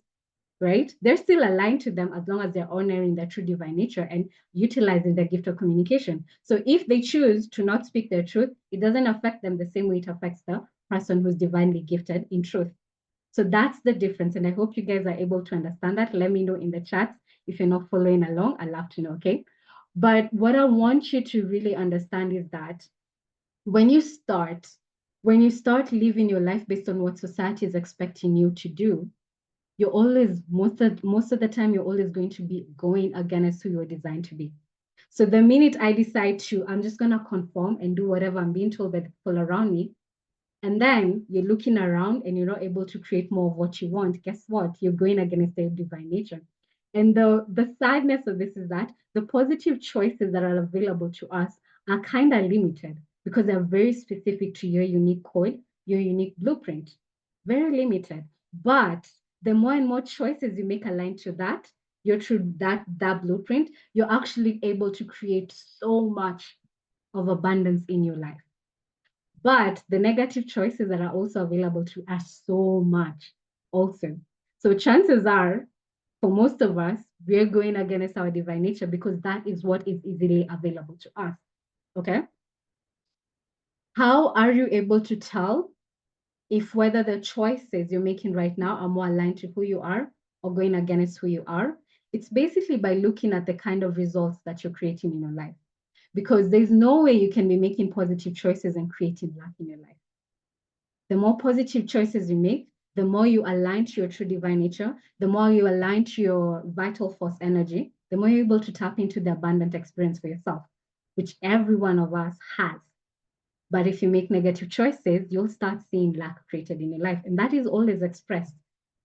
right? They're still aligned to them as long as they're honoring their true divine nature and utilizing their gift of communication. So if they choose to not speak their truth, it doesn't affect them the same way it affects the person who's divinely gifted in truth. So that's the difference. And I hope you guys are able to understand that. Let me know in the chat if you're not following along. I'd love to know, okay? But what I want you to really understand is that when you start, living your life based on what society is expecting you to do, you're always, most of the time, you're always going to be going against who you're designed to be. So the minute I decide to, I'm just going to conform and do whatever I'm being told by the people around me, and then you're looking around and you're not able to create more of what you want, guess what? You're going against their divine nature. And the sadness of this is that the positive choices that are available to us are kind of limited because they're very specific to your unique code, your unique blueprint. Very limited. But the more and more choices you make aligned to that, you're through that blueprint, you're actually able to create so much of abundance in your life. But the negative choices that are also available to us so much also. So chances are, for most of us, we're going against our divine nature because that is what is easily available to us. Okay? How are you able to tell if whether the choices you're making right now are more aligned to who you are or going against who you are? It's basically by looking at the kind of results that you're creating in your life. Because there's no way you can be making positive choices and creating lack in your life. The more positive choices you make, the more you align to your true divine nature, the more you align to your vital force energy, the more you're able to tap into the abundant experience for yourself, which every one of us has. But if you make negative choices, you'll start seeing lack created in your life. And that is always expressed.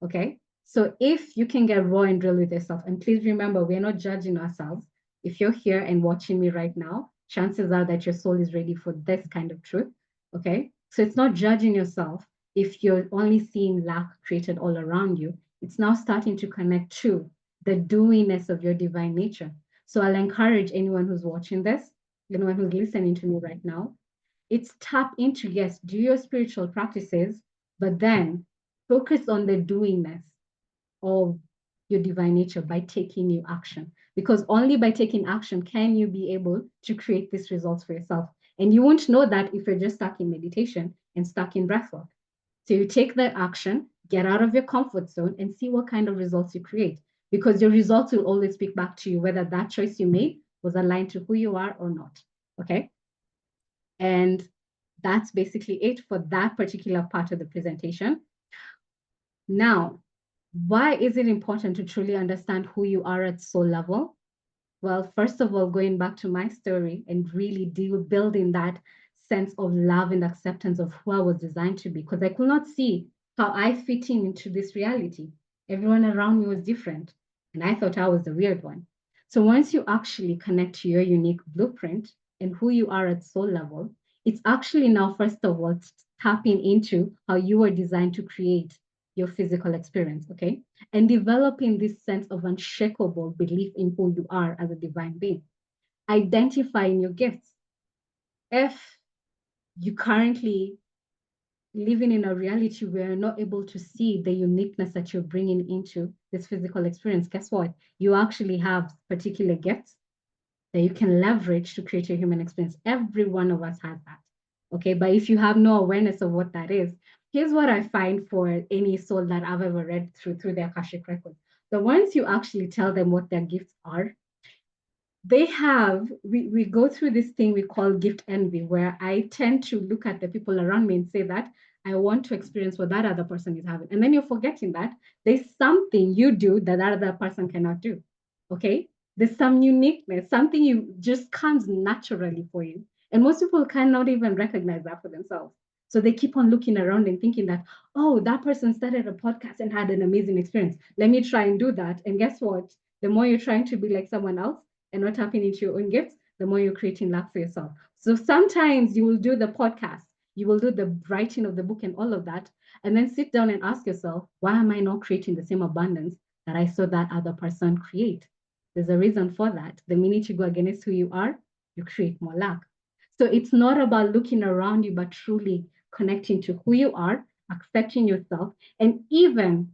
Okay. So if you can get raw and real with yourself, and please remember, we're not judging ourselves. If you're here and watching me right now, chances are that your soul is ready for this kind of truth. Okay. So it's not judging yourself if you're only seeing lack created all around you. It's now starting to connect to the doingness of your divine nature. So I'll encourage anyone who's watching this, anyone who's listening to me right now, it's tap into, yes, do your spiritual practices, but then focus on the doingness of your divine nature by taking new action. Because only by taking action can you be able to create these results for yourself. And you won't know that if you're just stuck in meditation and stuck in breathwork. So you take the action, get out of your comfort zone, and see what kind of results you create. Because your results will always speak back to you whether that choice you made was aligned to who you are or not. Okay. And that's basically it for that particular part of the presentation. Now, why is it important to truly understand who you are at soul level? Well, first of all, going back to my story and really building that sense of love and acceptance of who I was designed to be, because I could not see how I fit into this reality. Everyone around me was different, and I thought I was the weird one. So once you actually connect to your unique blueprint and who you are at soul level, it's actually now, first of all, tapping into how you were designed to create your physical experience, okay? And developing this sense of unshakable belief in who you are as a divine being. Identifying your gifts. If you currently living in a reality where you're not able to see the uniqueness that you're bringing into this physical experience, guess what? You actually have particular gifts that you can leverage to create your human experience. Every one of us has that. Okay, but if you have no awareness of what that is, here's what I find for any soul that I've ever read through the Akashic records. The ones you actually tell them what their gifts are, they have, we go through this thing we call gift envy, where I tend to look at the people around me and say that I want to experience what that other person is having. And then you're forgetting that there's something you do that that other person cannot do. Okay? There's some uniqueness, something you just comes naturally for you. And most people cannot even recognize that for themselves. So they keep on looking around and thinking that, oh, that person started a podcast and had an amazing experience. Let me try and do that. And guess what? The more you're trying to be like someone else and not tapping into your own gifts, the more you're creating luck for yourself. So sometimes you will do the podcast, you will do the writing of the book and all of that, and then sit down and ask yourself, why am I not creating the same abundance that I saw that other person create? There's a reason for that. The minute you go against who you are, you create more luck. So it's not about looking around you, but truly connecting to who you are, accepting yourself, and even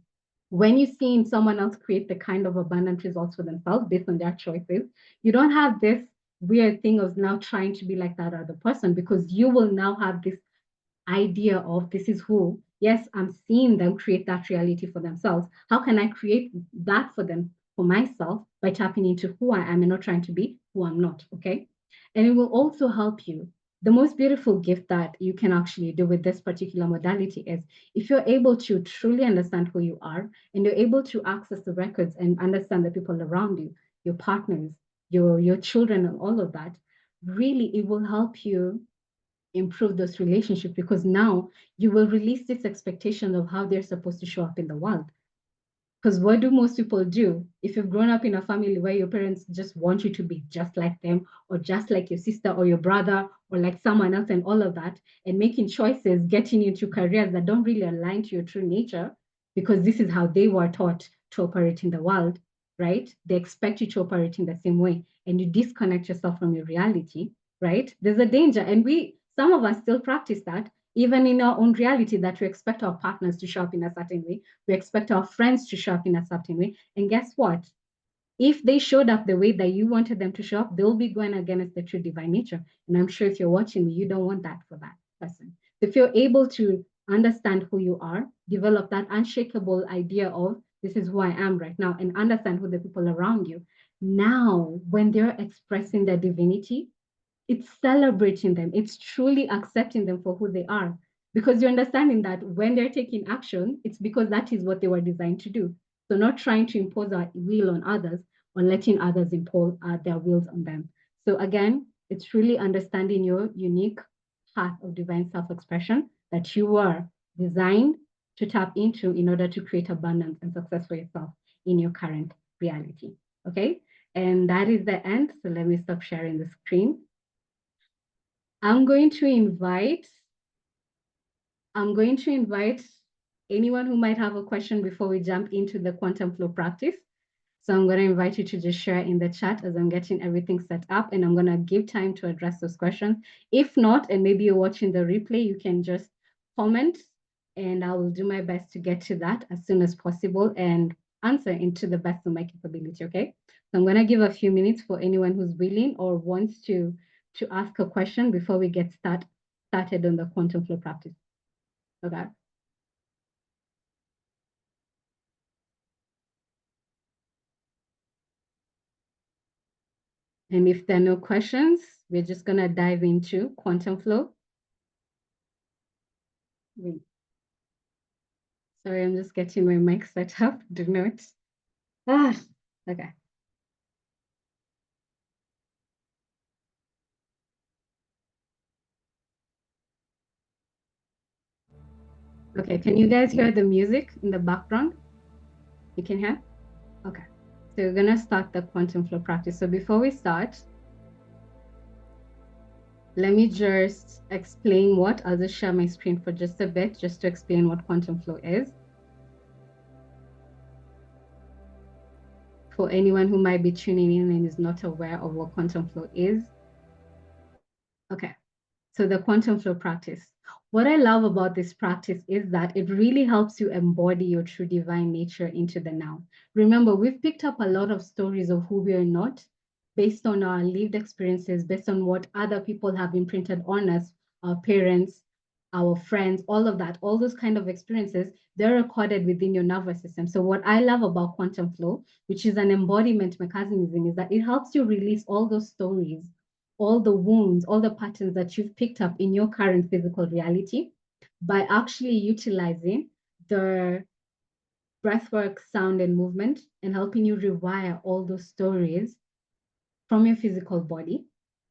when you're seeing someone else create the kind of abundant results for themselves based on their choices, you don't have this weird thing of now trying to be like that other person, because you will now have this idea of this is who, yes, I'm seeing them create that reality for themselves. How can I create that for them, for myself, by tapping into who I am and not trying to be who I'm not? Okay. And it will also help you. The most beautiful gift that you can actually do with this particular modality is if you're able to truly understand who you are and you're able to access the records and understand the people around you, your partners, your children, and all of that, really it will help you improve those relationships, because now you will release this expectation of how they're supposed to show up in the world. Because what do most people do? If you've grown up in a family where your parents just want you to be just like them, or just like your sister or your brother, or like someone else, and all of that, and making choices, getting into careers that don't really align to your true nature, because this is how they were taught to operate in the world, right? They expect you to operate in the same way, and you disconnect yourself from your reality, right? There's a danger. And some of us still practice that, even in our own reality, that we expect our partners to show up in a certain way. We expect our friends to show up in a certain way. And guess what? If they showed up the way that you wanted them to show up, they'll be going against the true divine nature. And I'm sure if you're watching me, you don't want that for that person. So if you're able to understand who you are, develop that unshakable idea of this is who I am right now, and understand who the people around you. Now, when they're expressing their divinity, it's celebrating them. It's truly accepting them for who they are. Because you're understanding that when they're taking action, it's because that is what they were designed to do. So not trying to impose our will on others, or letting others impose their wills on them. So again, it's truly understanding your unique path of divine self-expression that you were designed to tap into in order to create abundance and success for yourself in your current reality. Okay. And that is the end. So let me stop sharing the screen. I'm going to invite anyone who might have a question before we jump into the quantum flow practice. So I'm going to invite you to just share in the chat as I'm getting everything set up, and I'm going to give time to address those questions. If not, and maybe you're watching the replay, you can just comment, and I will do my best to get to that as soon as possible and answer into the best of my capability, okay? So I'm going to give a few minutes for anyone who's willing or wants to ask a question before we get started on the quantum flow practice. Okay. And if there are no questions, we're just going to dive into quantum flow. Wait. Sorry, I'm just getting my mic set up. Do not. Okay. Okay, can you guys hear the music in the background? You can hear? Okay. So we're gonna start the quantum flow practice. So before we start, let me just explain I'll just share my screen for just a bit, just to explain what quantum flow is. For anyone who might be tuning in and is not aware of what quantum flow is. Okay. So the quantum flow practice. What I love about this practice is that it really helps you embody your true divine nature into the now. Remember, we've picked up a lot of stories of who we are not based on our lived experiences, based on what other people have imprinted on us, our parents, our friends, all of that, all those kind of experiences, they're recorded within your nervous system. So what I love about quantum flow, which is an embodiment mechanism, is that it helps you release all those stories, all the wounds, all the patterns that you've picked up in your current physical reality, by actually utilizing the breathwork, sound, and movement, and helping you rewire all those stories from your physical body,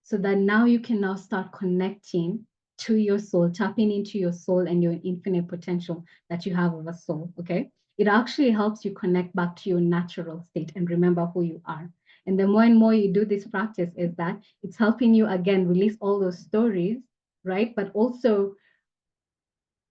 so that now you can now start connecting to your soul, tapping into your soul and your infinite potential that you have of a soul. Okay. It actually helps you connect back to your natural state and remember who you are. And the more and more you do this practice, is that it's helping you again release all those stories, right? But also,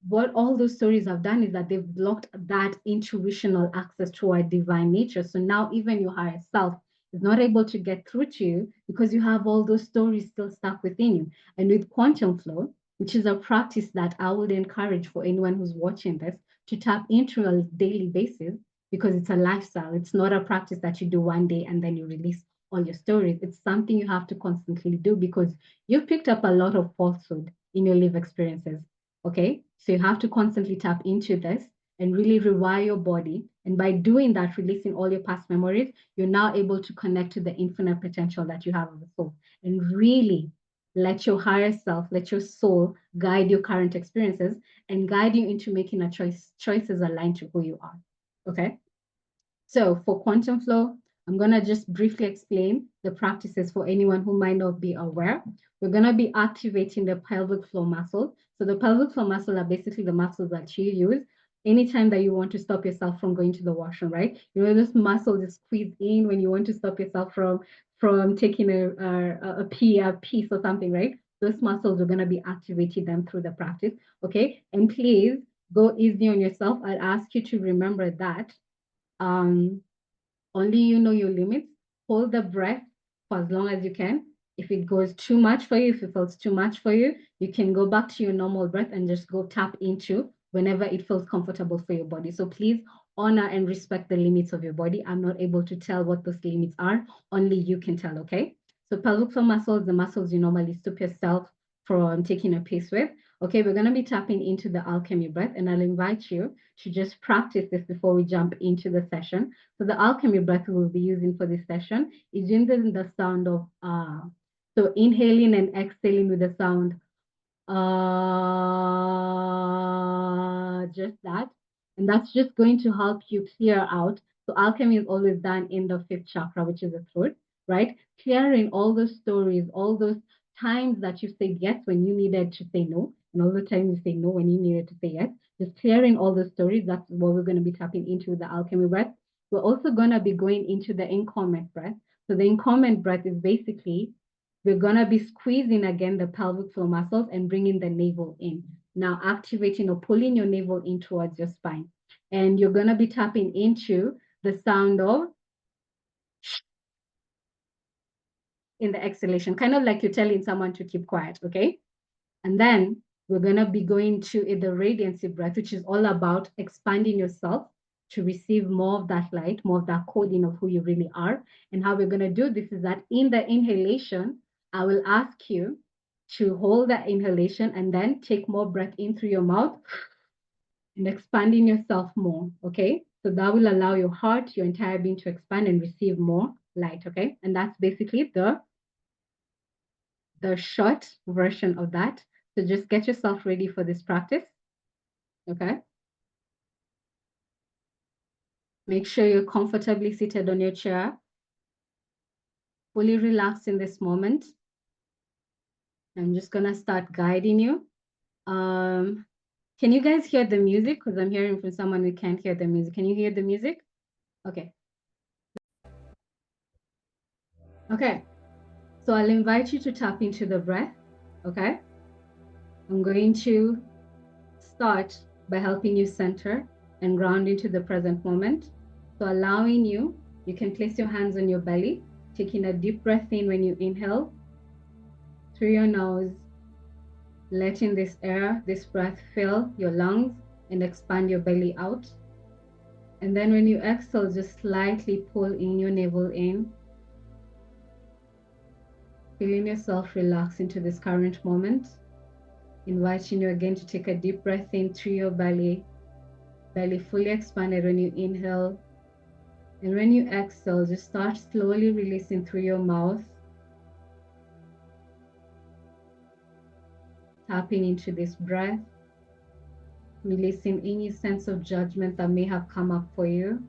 what all those stories have done is that they've blocked that intuitional access to our divine nature. So now even your higher self is not able to get through to you because you have all those stories still stuck within you. And with quantum flow, which is a practice that I would encourage for anyone who's watching this to tap into on a daily basis, because it's a lifestyle. It's not a practice that you do one day and then you release all your stories. It's something you have to constantly do because you've picked up a lot of falsehood in your life experiences. Okay, so you have to constantly tap into this and really rewire your body. And by doing that, releasing all your past memories, you're now able to connect to the infinite potential that you have of the soul and really let your higher self, let your soul guide your current experiences and guide you into making choices aligned to who you are. Okay. So for quantum flow, I'm going to just briefly explain the practices for anyone who might not be aware. We're going to be activating the pelvic floor muscle. So the pelvic floor muscle are basically the muscles that you use anytime that you want to stop yourself from going to the washroom, right? You know, this muscle is squeezed in when you want to stop yourself from taking a piece or something, right? Those muscles, are going to be activating them through the practice, okay? And please go easy on yourself. I'd ask you to remember that um, only you know your limits. Hold the breath for as long as you can. If it goes too much for you, if it feels too much for you, you can go back to your normal breath and just go tap into whenever it feels comfortable for your body. So please honor and respect the limits of your body. I'm not able to tell what those limits are. Only you can tell, okay? So pelvic floor muscles, the muscles you normally stop yourself from taking a piece with. Okay, we're going to be tapping into the alchemy breath, and I'll invite you to just practice this before we jump into the session. So the alchemy breath we'll be using for this session is using the sound of so inhaling and exhaling with the sound just that. And that's just going to help you clear out. So alchemy is always done in the fifth chakra, which is the throat, right? Clearing all those stories, all those times that you said yes when you needed to say no, and all the times you say no when you needed to say yes. Just clearing all the stories. That's what we're going to be tapping into with the alchemy breath. We're also going to be going into the incumbent breath. So the incumbent breath is basically we're going to be squeezing again the pelvic floor muscles and bringing the navel in. Now activating or pulling your navel in towards your spine. And you're going to be tapping into the sound of in the exhalation, kind of like you're telling someone to keep quiet, okay? And then we're going to be going to the radiancy breath, which is all about expanding yourself to receive more of that light, more of that coding of who you really are. And how we're going to do this is that in the inhalation, I will ask you to hold that inhalation and then take more breath in through your mouth and expanding yourself more, okay? So that will allow your heart, your entire being to expand and receive more light, okay? And that's basically the short version of that. So just get yourself ready for this practice, okay? Make sure you're comfortably seated on your chair, fully relaxed in this moment. I'm just gonna start guiding you. Can you guys hear the music? Because I'm hearing from someone we can't hear the music. Can you hear the music? Okay. Okay. So I'll invite you to tap into the breath, okay? I'm going to start by helping you center and ground into the present moment. So allowing you, you can place your hands on your belly, taking a deep breath in when you inhale through your nose, letting this air, this breath fill your lungs and expand your belly out. And then when you exhale, just slightly pull in your navel in, feeling yourself relax into this current moment. Inviting you again to take a deep breath in through your belly fully expanded when you inhale. And when you exhale, just start slowly releasing through your mouth, tapping into this breath. releasing any sense of judgment that may have come up for you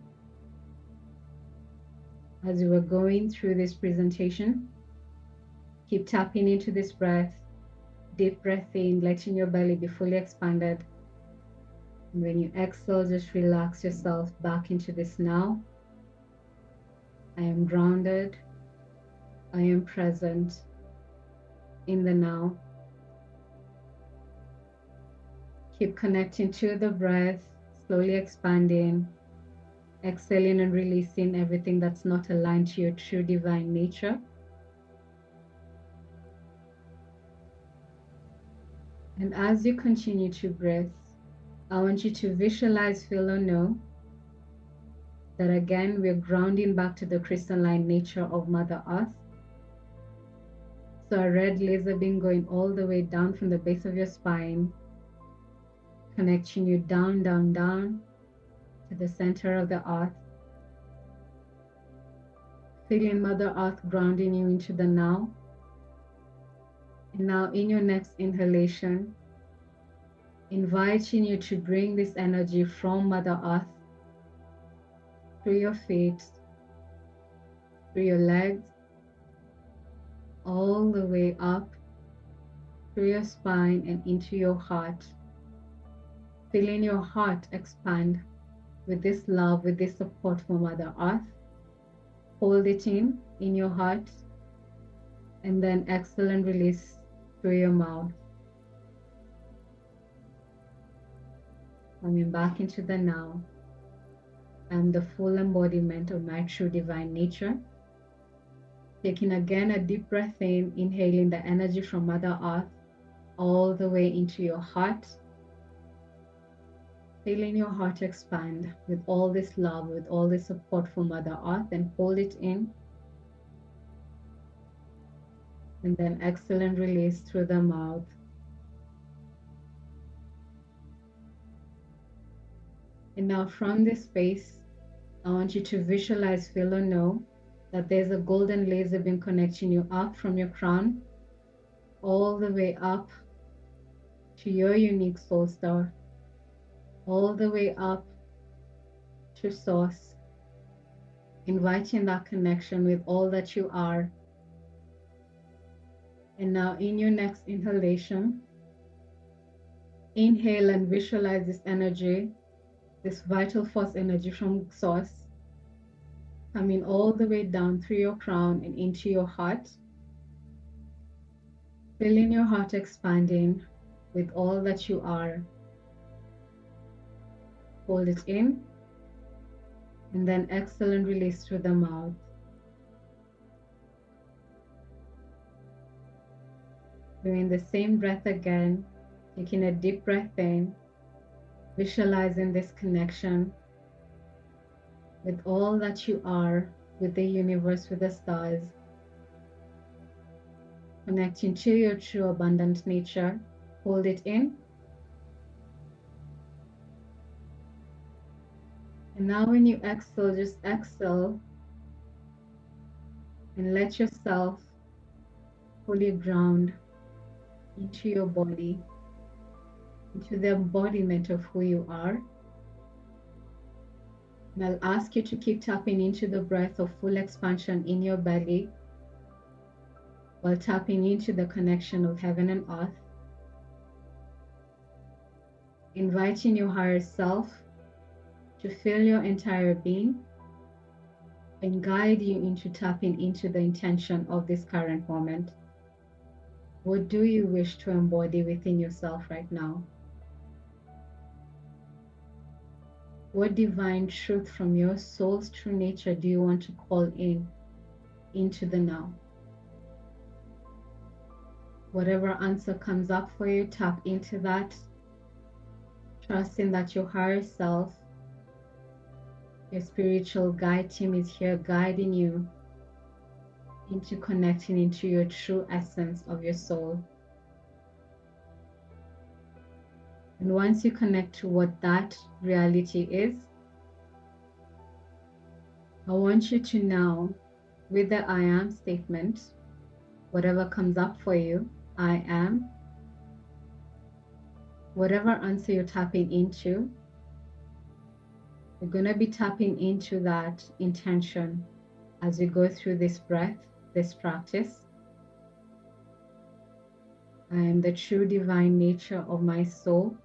as you were going through this presentation. Keep tapping into this breath, deep breath in, letting your belly be fully expanded. And when you exhale, just relax yourself back into this now. I am grounded. I am present in the now. Keep connecting to the breath, slowly expanding, exhaling and releasing everything that's not aligned to your true divine nature. And as you continue to breathe, I want you to visualize, feel, or know that again, we're grounding back to the crystalline nature of Mother Earth. So a red laser beam going all the way down from the base of your spine, connecting you down, down, down to the center of the earth. Feeling Mother Earth grounding you into the now. And now in your next inhalation, inviting you to bring this energy from Mother Earth through your feet, through your legs, all the way up through your spine and into your heart. Feeling your heart expand with this love, with this support from Mother Earth. Hold it in your heart, and then exhale and release through your mouth. Coming back into the now. I'm the full embodiment of my true divine nature. Taking again a deep breath in, inhaling the energy from Mother Earth all the way into your heart. Feeling your heart expand with all this love, with all this support from Mother Earth, and hold it in. And then exhale and release through the mouth. And now from this space, I want you to visualize, feel, or know that there's a golden laser beam connecting you up from your crown all the way up to your unique soul star, all the way up to source, inviting that connection with all that you are. And now in your next inhalation, inhale and visualize this energy, this vital force energy from source, coming all the way down through your crown and into your heart. Feeling your heart expanding with all that you are. Hold it in, and then exhale and release through the mouth. Doing the same breath again, taking a deep breath in, visualizing this connection with all that you are, with the universe, with the stars, connecting to your true abundant nature. Hold it in. And now when you exhale, just exhale and let yourself fully ground into your body, into the embodiment of who you are. And I'll ask you to keep tapping into the breath of full expansion in your belly while tapping into the connection of heaven and earth. Inviting your higher self to fill your entire being and guide you into tapping into the intention of this current moment. What do you wish to embody within yourself right now? What divine truth from your soul's true nature do you want to call in into the now? Whatever answer comes up for you, tap into that, trusting that your higher self, your spiritual guide team is here guiding you into connecting into your true essence of your soul. And once you connect to what that reality is, I want you to now, with the I am statement, whatever comes up for you, I am, whatever answer you're tapping into, you're going to be tapping into that intention as we go through this breath, this practice. I am the true divine nature of my soul.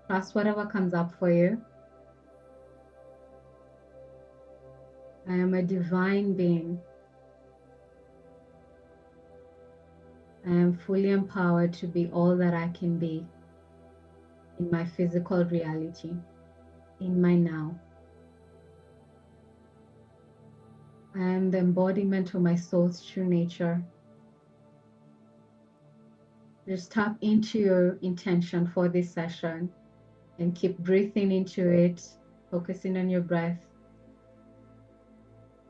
Trust whatever comes up for you. I am a divine being. I am fully empowered to be all that I can be in my physical reality, in my now. I am the embodiment of my soul's true nature. Just tap into your intention for this session and keep breathing into it, focusing on your breath.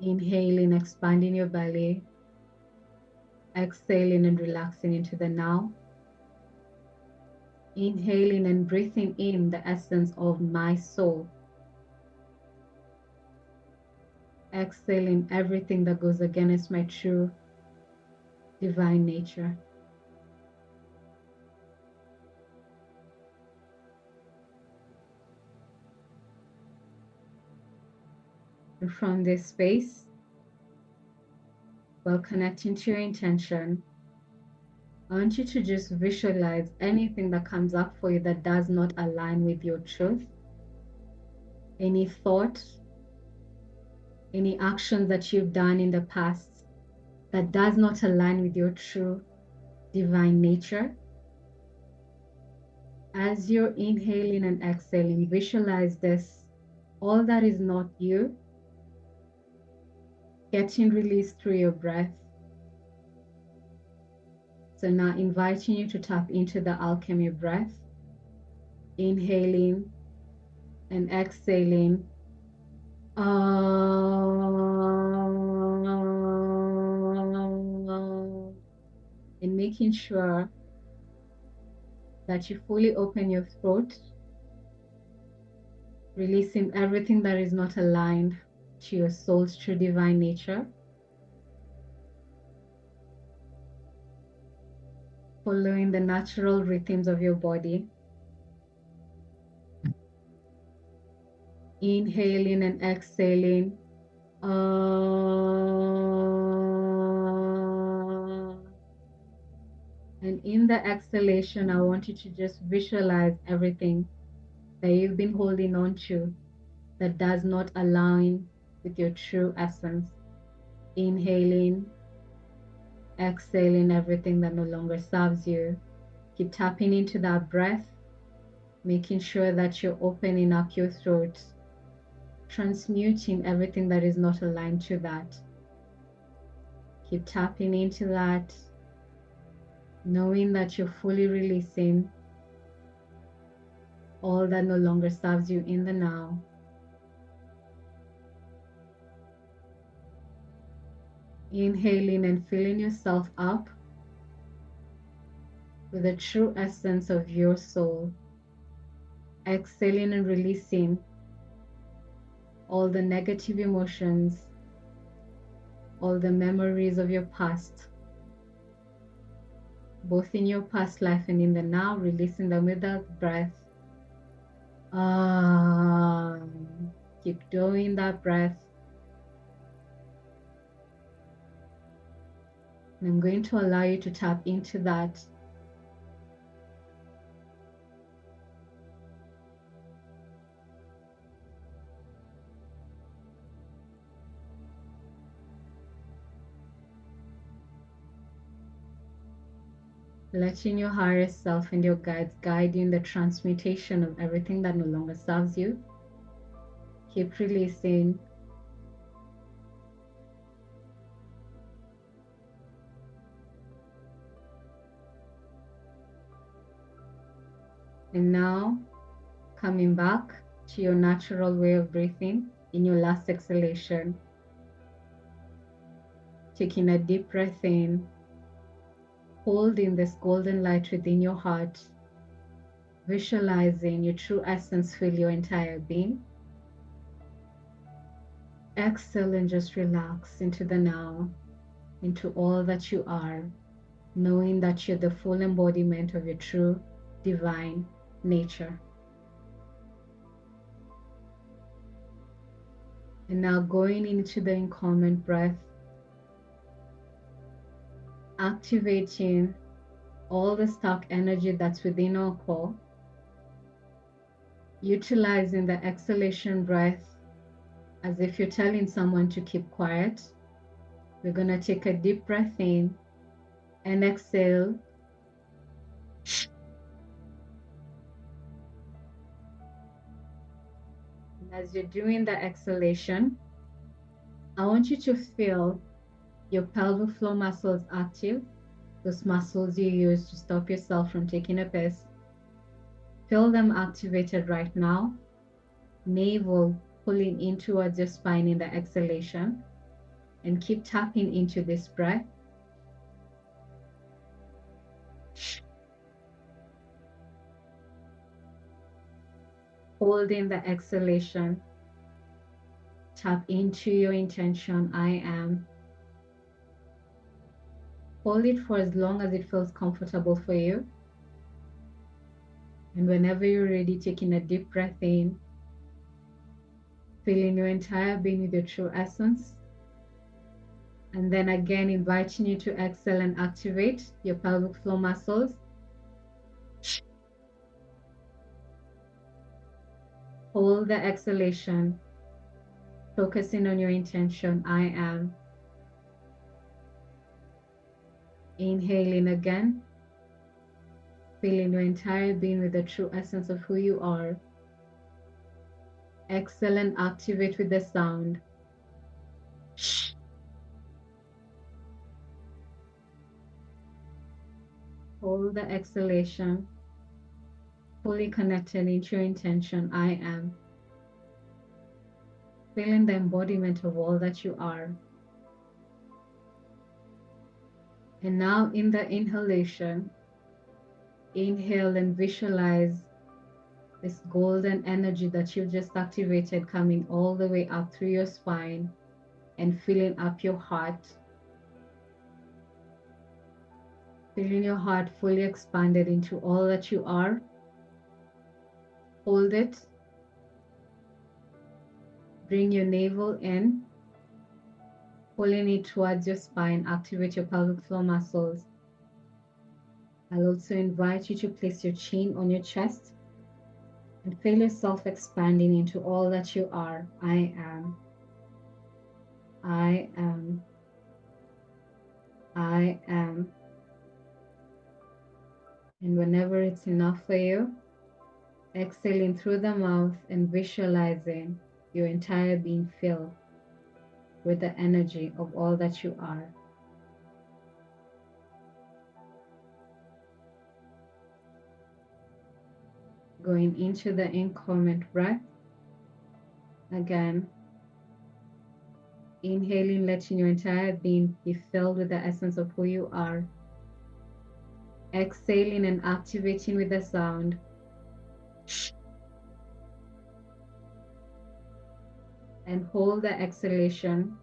Inhaling, expanding your belly. Exhaling and relaxing into the now. Inhaling and breathing in the essence of my soul. Exhaling everything that goes against my true divine nature. And from this space, while connecting to your intention, I want you to just visualize anything that comes up for you that does not align with your truth. Any thought, any actions that you've done in the past that does not align with your true divine nature. As you're inhaling and exhaling, visualize this. All that is not you, getting released through your breath. So now inviting you to tap into the alchemy breath, inhaling and exhaling. And making sure that you fully open your throat, releasing everything that is not aligned to your soul's true divine nature. Following the natural rhythms of your body. Inhaling and exhaling. And in the exhalation, I want you to just visualize everything that you've been holding on to that does not align with your true essence. Inhaling, exhaling everything that no longer serves you. Keep tapping into that breath, making sure that you're opening up your throat, transmuting everything that is not aligned to that. Keep tapping into that, knowing that you're fully releasing all that no longer serves you in the now. Inhaling and filling yourself up with the true essence of your soul. Exhaling and releasing all the negative emotions, all the memories of your past, both in your past life and in the now, releasing them with that breath. Keep doing that breath. And I'm going to allow you to tap into that. Letting your higher self and your guides guide you in the transmutation of everything that no longer serves you. Keep releasing. And now, coming back to your natural way of breathing in your last exhalation. Taking a deep breath in. Holding this golden light within your heart, visualizing your true essence fill your entire being. Exhale and just relax into the now, into all that you are, knowing that you're the full embodiment of your true divine nature. And now going into the incarnate breath, activating all the stuck energy that's within our core, utilizing the exhalation breath as if you're telling someone to keep quiet. We're going to take a deep breath in and exhale. And as you're doing the exhalation, I want you to feel your pelvic floor muscles active, those muscles you use to stop yourself from taking a piss. Feel them activated right now. Navel pulling in towards your spine in the exhalation, and keep tapping into this breath. Holding the exhalation, tap into your intention, I am. Hold it for as long as it feels comfortable for you. And whenever you're ready, taking a deep breath in, filling your entire being with your true essence. And then again, inviting you to exhale and activate your pelvic floor muscles. Hold the exhalation, focusing on your intention, I am. Inhaling again, filling your entire being with the true essence of who you are. Exhale and activate with the sound. Hold the exhalation, fully connected into your intention, I am. Feeling the embodiment of all that you are. And now in the inhalation, inhale and visualize this golden energy that you've just activated coming all the way up through your spine and filling up your heart. Feeling your heart fully expanded into all that you are. Hold it. Bring your navel in, pulling it towards your spine. Activate your pelvic floor muscles. I'll also invite you to place your chin on your chest and feel yourself expanding into all that you are. I am. I am. I am. And whenever it's enough for you, exhaling through the mouth and visualizing your entire being filled with the energy of all that you are. Going into the incarnate breath. Again, inhaling, letting your entire being be filled with the essence of who you are. Exhaling and activating with the sound. And hold the exhalation,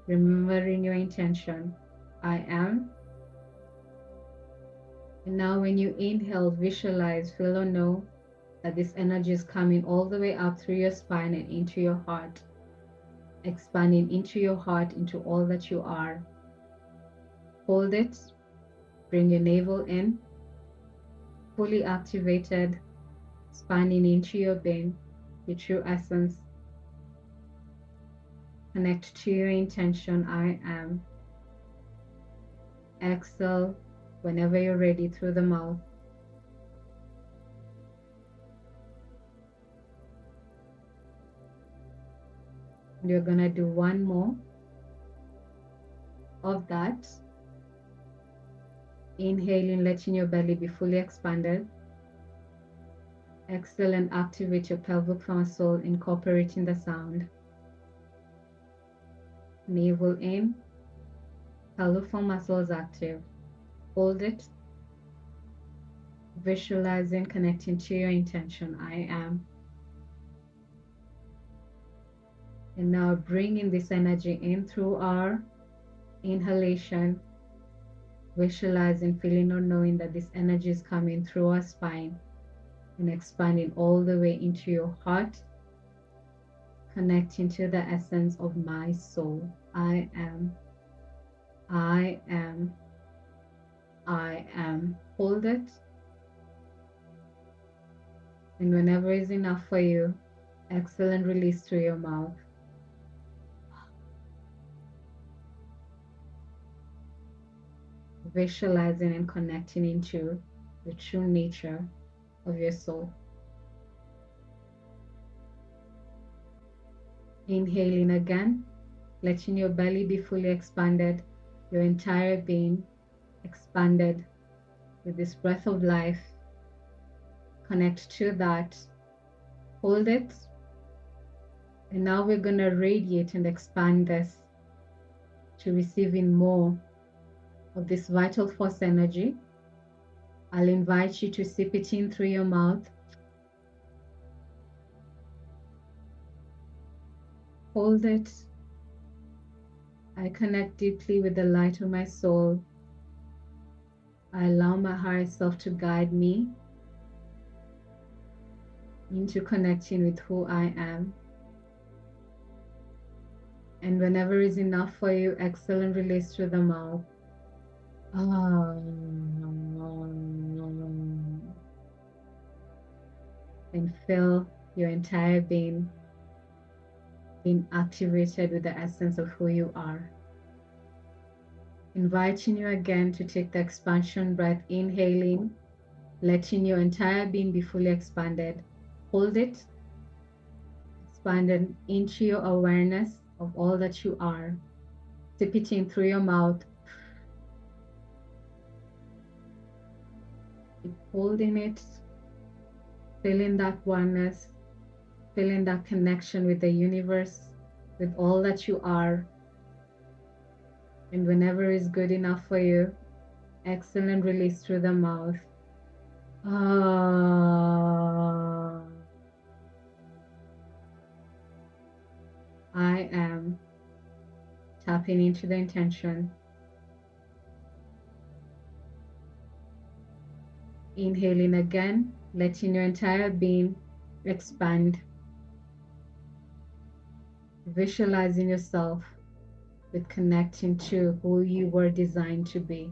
remembering your intention. I am. And now when you inhale, visualize, feel or know that this energy is coming all the way up through your spine and into your heart, expanding into your heart, into all that you are. Hold it, bring your navel in, fully activated, expanding into your being, your true essence. Connect to your intention, I am. Exhale whenever you're ready through the mouth. And you're gonna do one more of that. Inhaling, letting your belly be fully expanded. Exhale and activate your pelvic floor muscle, incorporating the sound. Navel in, pelvic floor muscles active. Hold it. Visualizing, connecting to your intention, I am. And now bringing this energy in through our inhalation, visualizing, feeling or knowing that this energy is coming through our spine, and expanding all the way into your heart, connecting to the essence of my soul. I am, I am, I am. Hold it. And whenever is enough for you, exhale and release through your mouth. Visualizing and connecting into the true nature of your soul. Inhaling again, letting your belly be fully expanded, your entire being expanded with this breath of life. Connect to that. Hold it. And now we're going to radiate and expand this to receiving more of this vital force energy. I'll invite you to sip it in through your mouth. Hold it. I connect deeply with the light of my soul. I allow my higher self to guide me into connecting with who I am. And whenever is enough for you, exhale and release through the mouth. And feel your entire being activated with the essence of who you are. Inviting you again to take the expansion breath, inhaling, letting your entire being be fully expanded. Hold it, expanded into your awareness of all that you are. Sip it in through your mouth. Keep holding it, feeling that oneness, feeling that connection with the universe, with all that you are. And whenever is good enough for you, exhale and release through the mouth. I am tapping into the intention. Inhaling again, letting your entire being expand. Visualizing yourself with connecting to who you were designed to be.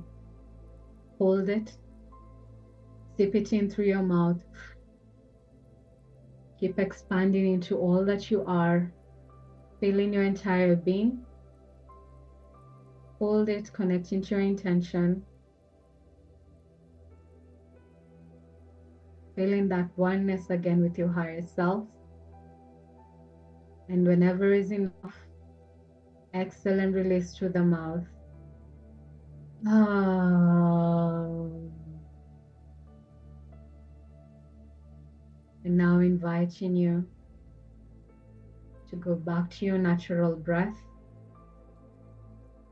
Hold it. Sip it in through your mouth. Keep expanding into all that you are. Feeling your entire being. Hold it, connecting to your intention. Feeling that oneness again with your higher self. And whenever is enough, exhale and release through the mouth. And now inviting you to go back to your natural breath,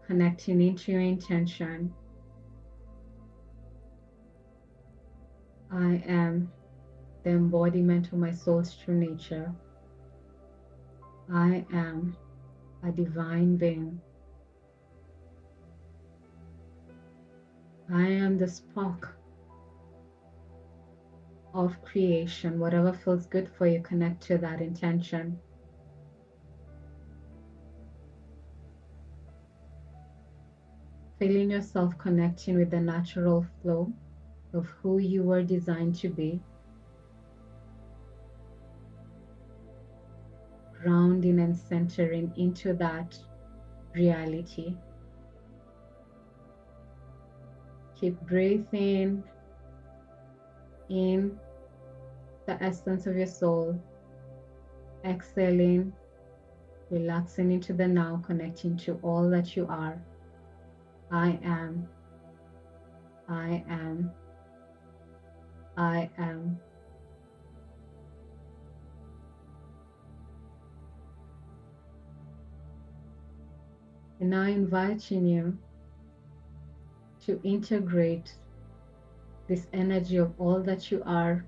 connecting into your intention. I am the embodiment of my soul's true nature. I am a divine being. I am the spark of creation. Whatever feels good for you, connect to that intention. Feeling yourself connecting with the natural flow of who you were designed to be. Grounding and centering into that reality. Keep breathing in the essence of your soul. Exhaling, relaxing into the now, connecting to all that you are. I am. I am. I am. And now inviting you to integrate this energy of all that you are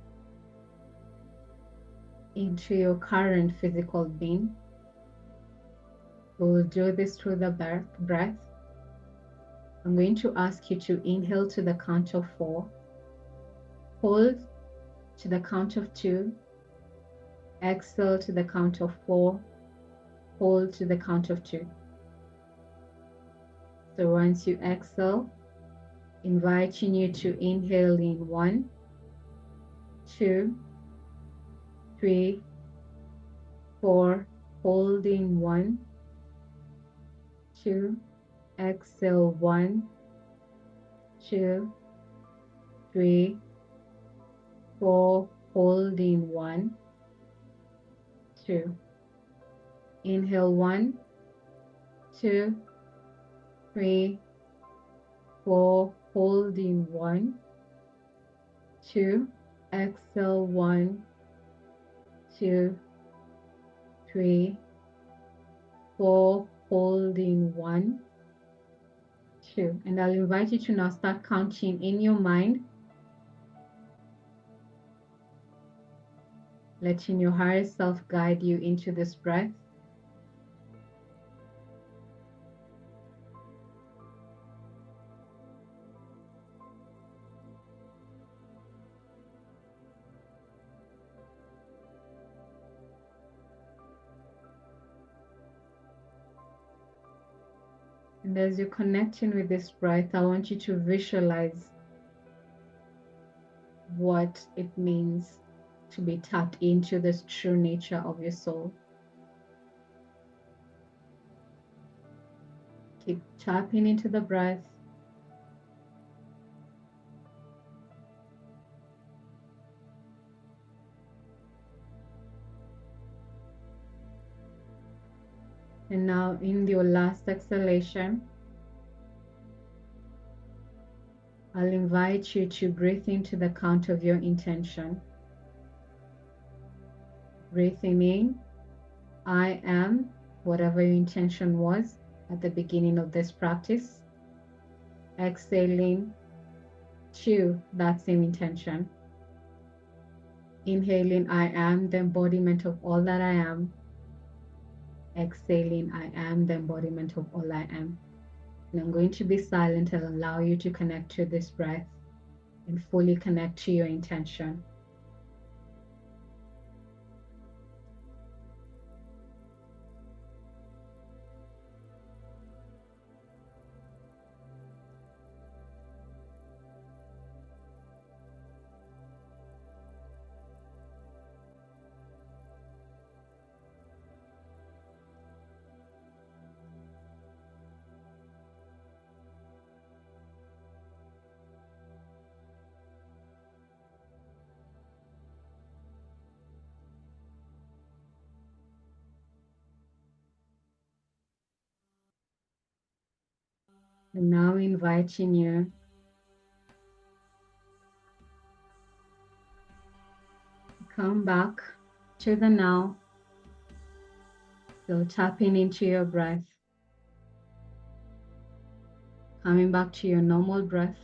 into your current physical being. We will do this through the breath. I'm going to ask you to inhale to the count of 4. Hold to the count of 2, exhale to the count of 4, hold to the count of 2. So once you exhale, inviting you to inhale in 1, 2, 3, 4, holding 1, 2, exhale 1, 2, 3, 4, holding 1, 2. Inhale 1, 2, 3, 4, holding 1, 2, exhale 1, 2, 3, 4, holding 1, 2. And I'll invite you to now start counting in your mind, letting your higher self guide you into this breath. And as you're connecting with this breath, I want you to visualize what it means to be tapped into this true nature of your soul. Keep tapping into the breath. And now in your last exhalation, I'll invite you to breathe into the count of your intention. Breathing in, I am, whatever your intention was at the beginning of this practice. Exhaling to that same intention. Inhaling, I am the embodiment of all that I am. Exhaling, I am the embodiment of all I am. And I'm going to be silent and allow you to connect to this breath and fully connect to your intention. And now inviting you to come back to the now. So tapping into your breath, coming back to your normal breath.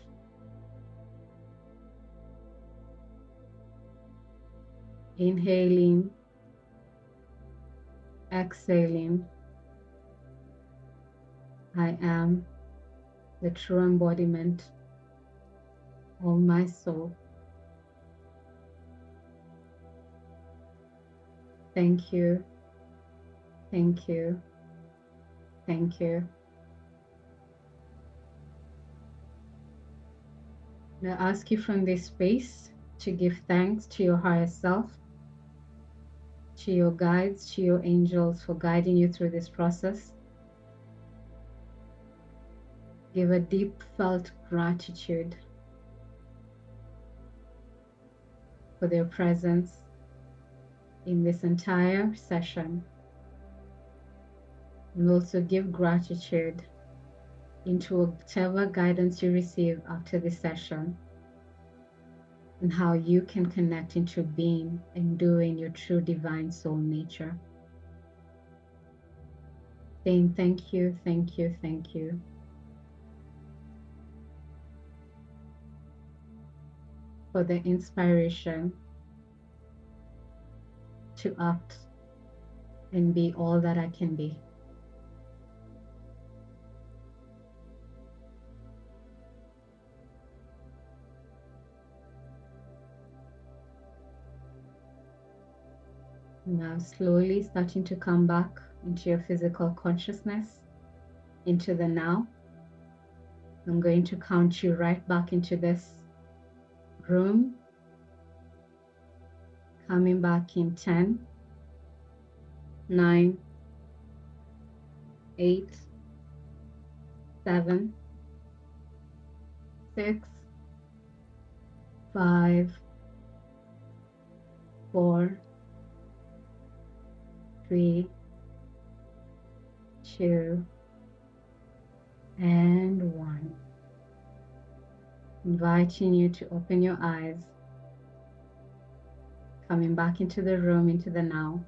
Inhaling, exhaling. I am the true embodiment of my soul. Thank you, thank you, thank you. Now I ask you from this space to give thanks to your higher self, to your guides, to your angels for guiding you through this process. Give a deep felt gratitude for their presence in this entire session. And also give gratitude into whatever guidance you receive after this session and how you can connect into being and doing your true divine soul nature. Saying thank you, thank you, thank you. For the inspiration to act and be all that I can be. Now slowly starting to come back into your physical consciousness, into the now. I'm going to count you right back into this room, coming back in 10, 9, 8, 7, 6, 5, 4, 3, 2, and 1. Inviting you to open your eyes, coming back into the room, into the now.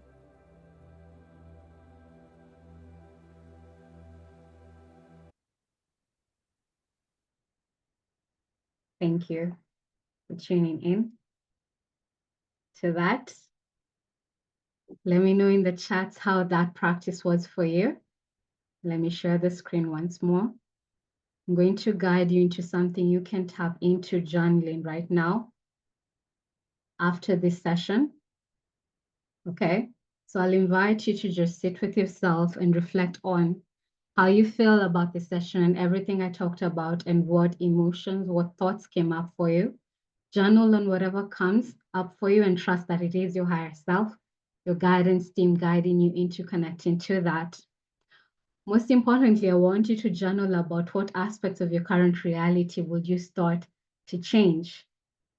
Thank you for tuning in to that. Let me know in the chats how that practice was for you. Let me share the screen once more. I'm going to guide you into something you can tap into journaling right now after this session. Okay, so I'll invite you to just sit with yourself and reflect on how you feel about the session and everything I talked about, and what emotions, what thoughts came up for you. Journal on whatever comes up for you and trust that it is your higher self, your guidance team guiding you into connecting to that. Most importantly, I want you to journal about what aspects of your current reality would you start to change,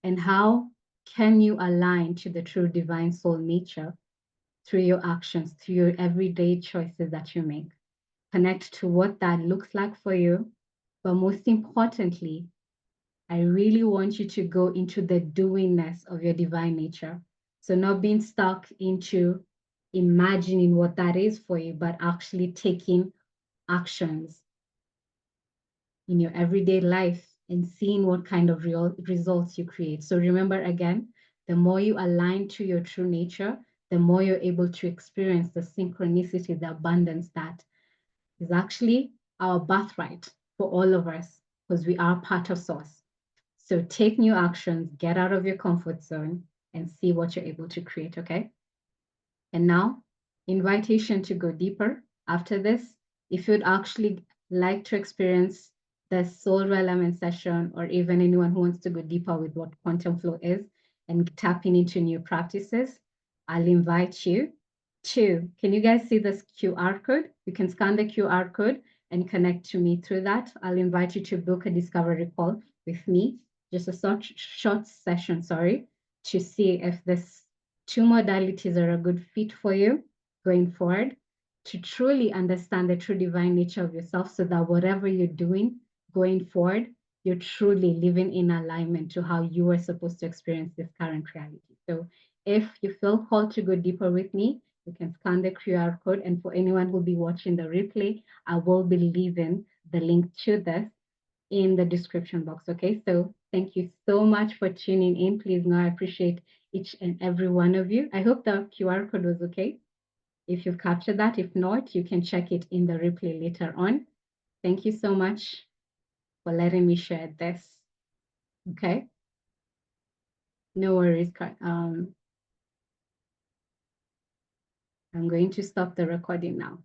and how can you align to the true divine soul nature through your actions, through your everyday choices that you make. Connect to what that looks like for you. But most importantly, I really want you to go into the doingness of your divine nature. So not being stuck into imagining what that is for you, but actually taking actions in your everyday life and seeing what kind of real results you create. So remember again, the more you align to your true nature, the more you're able to experience the synchronicity, the abundance that is actually our birthright for all of us, because we are part of source. So take new actions, get out of your comfort zone, and see what you're able to create, okay? And now, invitation to go deeper after this. If you'd actually like to experience the soul element session, or even anyone who wants to go deeper with what quantum flow is and tapping into new practices, I'll invite you to, can you guys see this QR code? You can scan the QR code and connect to me through that. I'll invite you to book a discovery call with me, just a short session, sorry, to see if this two modalities are a good fit for you going forward, to truly understand the true divine nature of yourself, so that whatever you're doing going forward, you're truly living in alignment to how you are supposed to experience this current reality. So if you feel called to go deeper with me, you can scan the QR code. And for anyone who will be watching the replay, I will be leaving the link to this in the description box. Okay, so thank you so much for tuning in. Please know I appreciate each and every one of you. I hope the QR code was okay. If you've captured that, if not, you can check it in the replay later on. Thank you so much for letting me share this. Okay, no worries. I'm going to stop the recording now.